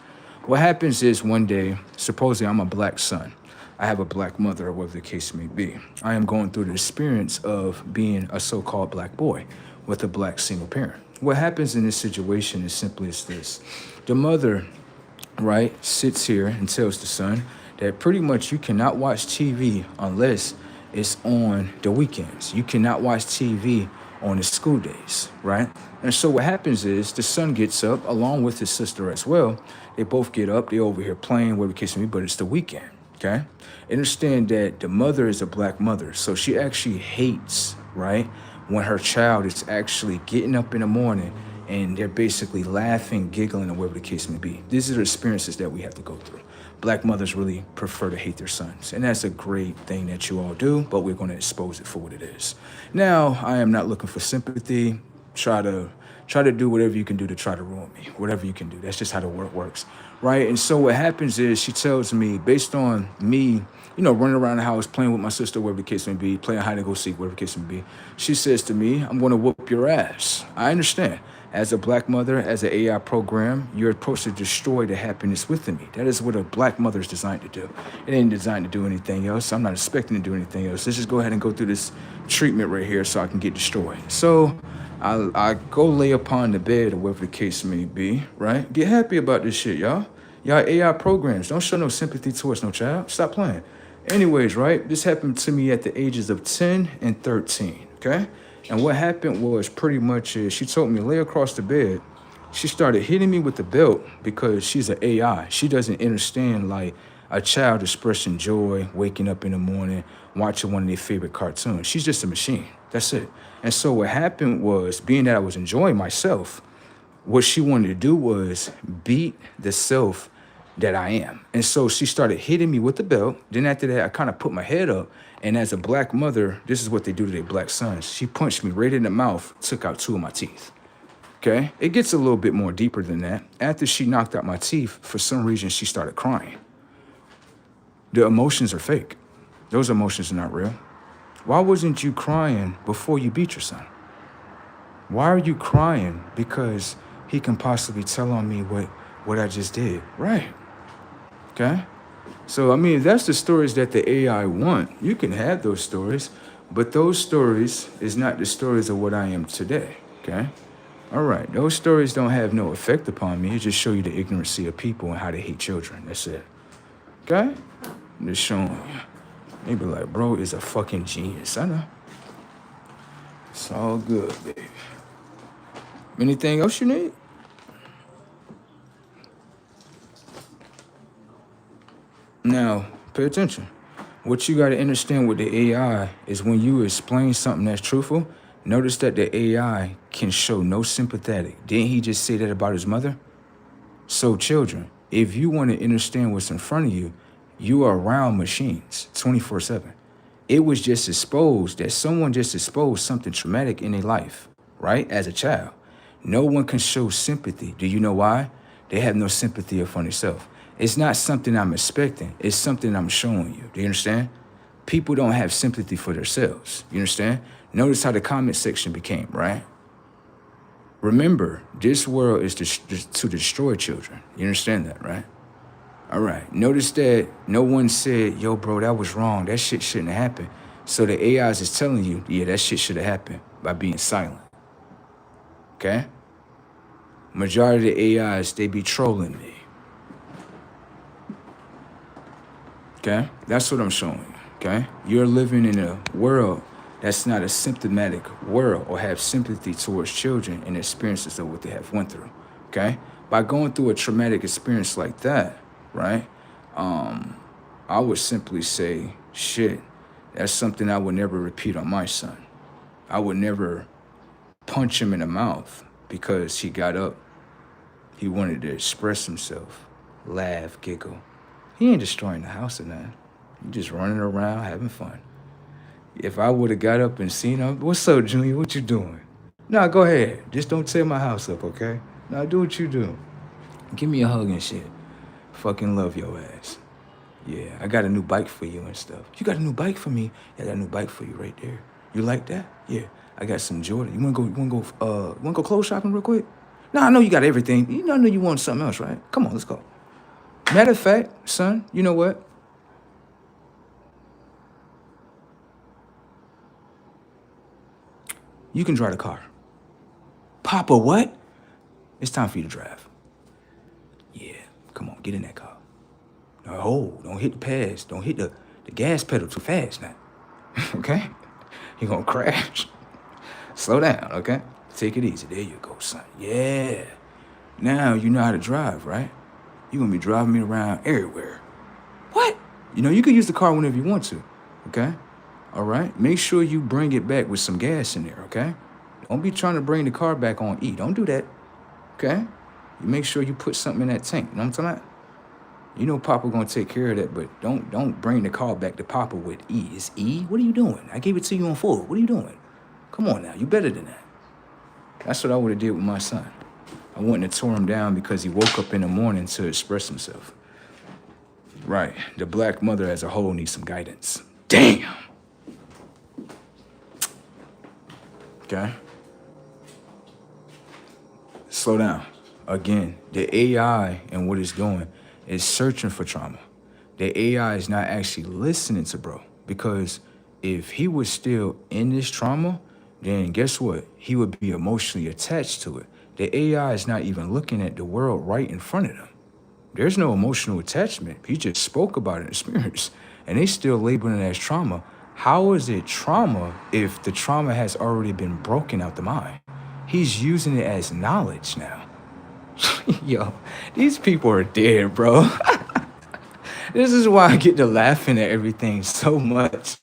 What happens is one day, supposedly I'm a black son. I have a black mother, or whatever the case may be. I am going through the experience of being a so-called black boy with a black single parent. What happens in this situation is simply as this. The mother, right, sits here and tells the son that pretty much you cannot watch TV unless it's on the weekends. You cannot watch TV on the school days, right? And so what happens is the son gets up along with his sister as well. They both get up, they over here playing, whatever the case may be, but it's the weekend. Okay? Understand that the mother is a black mother, so she actually hates, right, when her child is actually getting up in the morning and they're basically laughing, giggling, or whatever the case may be. These are the experiences that we have to go through. Black mothers really prefer to hate their sons, and that's a great thing that you all do, but we're going to expose it for what it is. Now, I am not looking for sympathy. Try to do whatever you can do to try to ruin me, whatever you can do. That's just how the world works, right? And so what happens is she tells me, based on me, running around the house, playing with my sister, whatever the case may be, playing hide and go seek, whatever the case may be, she says to me, I'm going to whoop your ass. I understand. As a black mother, as an AI program, you're supposed to destroy the happiness within me. That is what a black mother is designed to do. It ain't designed to do anything else. I'm not expecting to do anything else. Let's just go ahead and go through this treatment right here so I can get destroyed. So I go lay upon the bed or whatever the case may be, right? Get happy about this shit, y'all. Y'all AI programs. Don't show no sympathy towards no child. Stop playing. Anyways, right? This happened to me at the ages of 10 and 13, okay? And what happened was pretty much she told me lay across the bed She started hitting me with the belt because she's an AI. She doesn't understand like a child expressing joy, waking up in the morning, watching one of their favorite cartoons. She's just a machine. That's it. And so what happened was, being that I was enjoying myself, what she wanted to do was beat the self that I am. And so she started hitting me with the belt. Then after that, I kind of put my head up. And as a black mother, this is what they do to their black sons. She punched me right in the mouth, took out 2 of my teeth. Okay? It gets a little bit more deeper than that. After she knocked out my teeth, for some reason, she started crying. The emotions are fake. Those emotions are not real. Why wasn't you crying before you beat your son? Why are you crying because he can possibly tell on me what I just did? Right. Okay? So, I mean, if that's the stories that the AI want, you can have those stories, but those stories is not the stories of what I am today. Okay? All right. Those stories don't have no effect upon me. It just show you the ignorancy of people and how they hate children. That's it. Okay? I'm just showing you. They be like, bro is a fucking genius. I know. It's all good, baby. Anything else you need? Now, pay attention. What you got to understand with the AI is when you explain something that's truthful, notice that the AI can show no sympathetic. Didn't he just say that about his mother? So children, if you want to understand what's in front of you, you are around machines 24/7. It was just exposed that someone just exposed something traumatic in their life, right? As a child. No one can show sympathy. Do you know why? They have no sympathy for themselves. It's not something I'm expecting. It's something I'm showing you. Do you understand? People don't have sympathy for themselves. You understand? Notice how the comment section became, right? Remember, this world is to destroy children. You understand that, right? All right. Notice that no one said, yo, bro, that was wrong. That shit shouldn't have happened. So the AIs is telling you, yeah, that shit should have happened by being silent. Okay? Majority of the AIs, they be trolling me. Okay? That's what I'm showing you. Okay? You're living in a world that's not a symptomatic world or have sympathy towards children and experiences of what they have went through. Okay? By going through a traumatic experience like that, right? I would simply say, shit, that's something I would never repeat on my son. I would never punch him in the mouth because he got up. He wanted to express himself, laugh, giggle. He ain't destroying the house or nothing. He just running around having fun. If I would have got up and seen him, what's up, Junior? What you doing? Nah, go ahead. Just don't tear my house up, okay? Nah, do what you do. Give me a hug and shit. Fucking love your ass. Yeah, I got a new bike for you and stuff. You got a new bike for me? Yeah, I got a new bike for you right there. You like that? Yeah. I got some Jordan. You wanna go clothes shopping real quick? Nah, I know you got everything. You know you want something else, right? Come on, let's go. Matter of fact, son, you know what? You can drive the car. Papa, what? It's time for you to drive. Yeah, come on, get in that car. No, don't hit the pads. Don't hit the gas pedal too fast now. Okay? You're gonna crash. Slow down, okay? Take it easy. There you go, son. Yeah. Now you know how to drive, right? You're gonna be driving me around everywhere. What? You know, you can use the car whenever you want to, okay? All right? Make sure you bring it back with some gas in there, okay? Don't be trying to bring the car back on E. Don't do that, okay? You make sure you put something in that tank. You know what I'm talking about? You know Papa gonna take care of that, but don't bring the car back to Papa with E. It's E? What are you doing? I gave it to you on full. What are you doing? Come on now, you better than that. That's what I would have did with my son. I wouldn't have tore him down because he woke up in the morning to express himself. Right, the black mother as a whole needs some guidance. Damn! Okay? Slow down. Again, the AI and what it's doing is searching for trauma. The AI is not actually listening to bro, because if he was still in this trauma, then guess what? He would be emotionally attached to it. The AI is not even looking at the world right in front of them. There's no emotional attachment. He just spoke about an experience, and they still labeling it as trauma. How is it trauma if the trauma has already been broken out the mind? He's using it as knowledge now. Yo, these people are dead, bro. This is why I get to laughing at everything so much.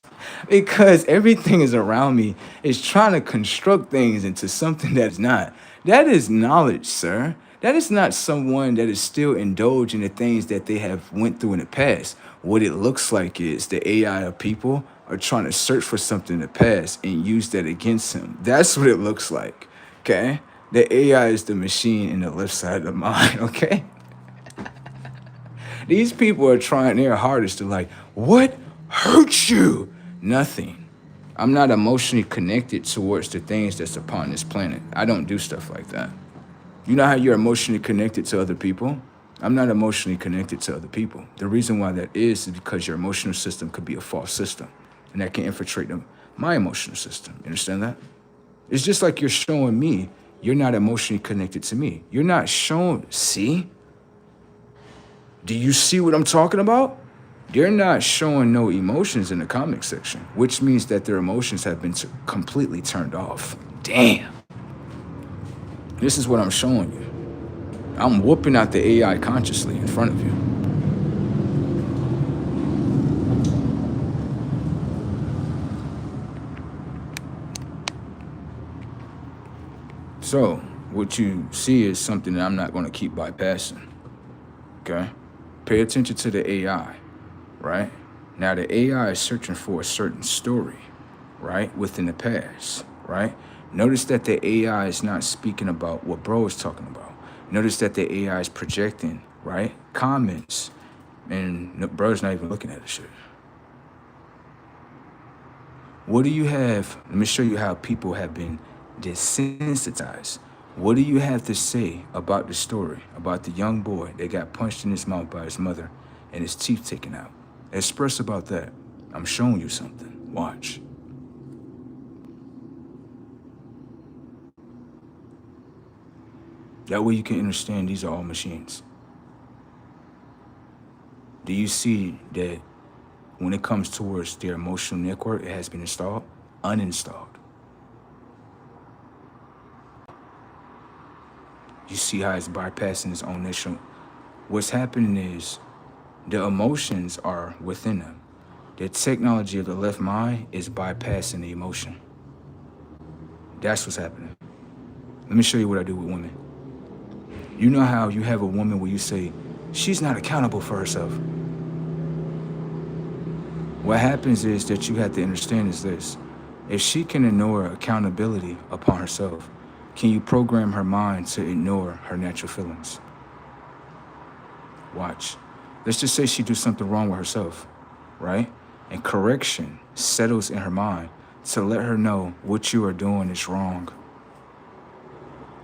Because everything is around me is trying to construct things into something that's not. That is knowledge, sir. That is not someone that is still indulged in the things that they have went through in the past. What it looks like is the AI of people are trying to search for something in the past and use that against him. That's what it looks like. Okay? The AI is the machine in the left side of the mind, okay? These people are trying their hardest to like, what hurts you? Nothing. I'm not emotionally connected towards the things that's upon this planet. I don't do stuff like that. You know how you're emotionally connected to other people? I'm not emotionally connected to other people. The reason why that is because your emotional system could be a false system, and that can infiltrate my emotional system. You understand that? It's just like you're showing me you're not emotionally connected to me. You're not showing, see? Do you see what I'm talking about? They're not showing no emotions in the comic section, which means that their emotions have been completely turned off. Damn. This is what I'm showing you. I'm whooping out the AI consciously in front of you. So, what you see is something that I'm not going to keep bypassing. Okay? Pay attention to the AI, right? Now, the AI is searching for a certain story, right? Within the past, right? Notice that the AI is not speaking about what bro is talking about. Notice that the AI is projecting, right? Comments. And bro's not even looking at the shit. What do you have? Let me show you how people have been desensitized. What do you have to say about the story, about the young boy that got punched in his mouth by his mother and his teeth taken out? Express about that. I'm showing you something. Watch. That way you can understand these are all machines. Do you see that when it comes towards their emotional network, it has been installed, uninstalled? You see how it's bypassing its own initial. What's happening is the emotions are within them. The technology of the left mind is bypassing the emotion. That's what's happening. Let me show you what I do with women. You know how you have a woman where you say, she's not accountable for herself. What happens is that you have to understand is this. If she can ignore accountability upon herself, can you program her mind to ignore her natural feelings? Watch. Let's just say she do something wrong with herself, right? And correction settles in her mind to let her know what you are doing is wrong.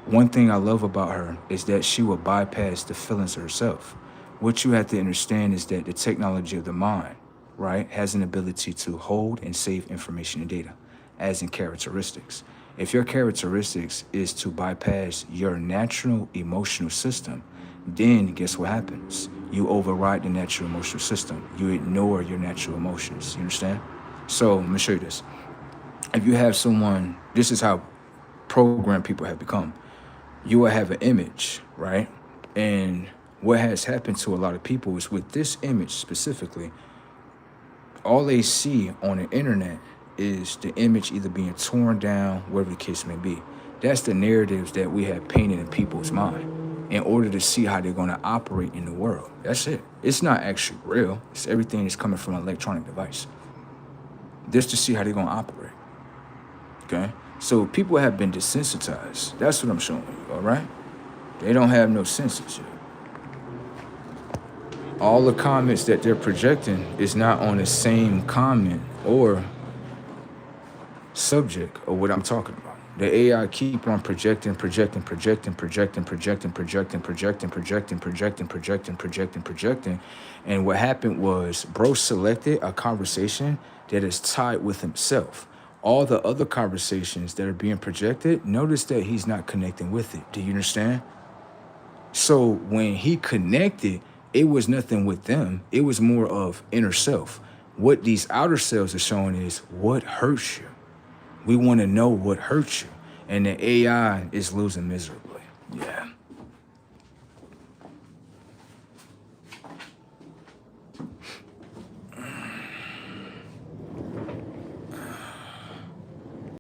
One thing I love about her is that she will bypass the feelings of herself. What you have to understand is that the technology of the mind, right, has an ability to hold and save information and data, as in characteristics. If your characteristics is to bypass your natural emotional system, then guess what happens? You override the natural emotional system. You ignore your natural emotions. You understand? So let me show you this. If you have someone, this is how programmed people have become. You will have an image, right? And what has happened to a lot of people is with this image specifically, all they see on the internet is the image either being torn down, whatever the case may be. That's the narratives that we have painted in people's mind in order to see how they're going to operate in the world. That's it. It's not actually real. It's everything that's coming from an electronic device. Just to see how they're going to operate. Okay? So people have been desensitized. That's what I'm showing you, all right? They don't have no senses yet. All the comments that they're projecting is not on the same comment or subject of what I'm talking about. The AI keep on projecting. And what happened was bro selected a conversation that is tied with himself. All the other conversations that are being projected, notice that he's not connecting with it. Do you understand? So when he connected, it was nothing with them. It was more of inner self. What these outer selves are showing is what hurts you. We want to know what hurts you. And the AI is losing miserably. Yeah.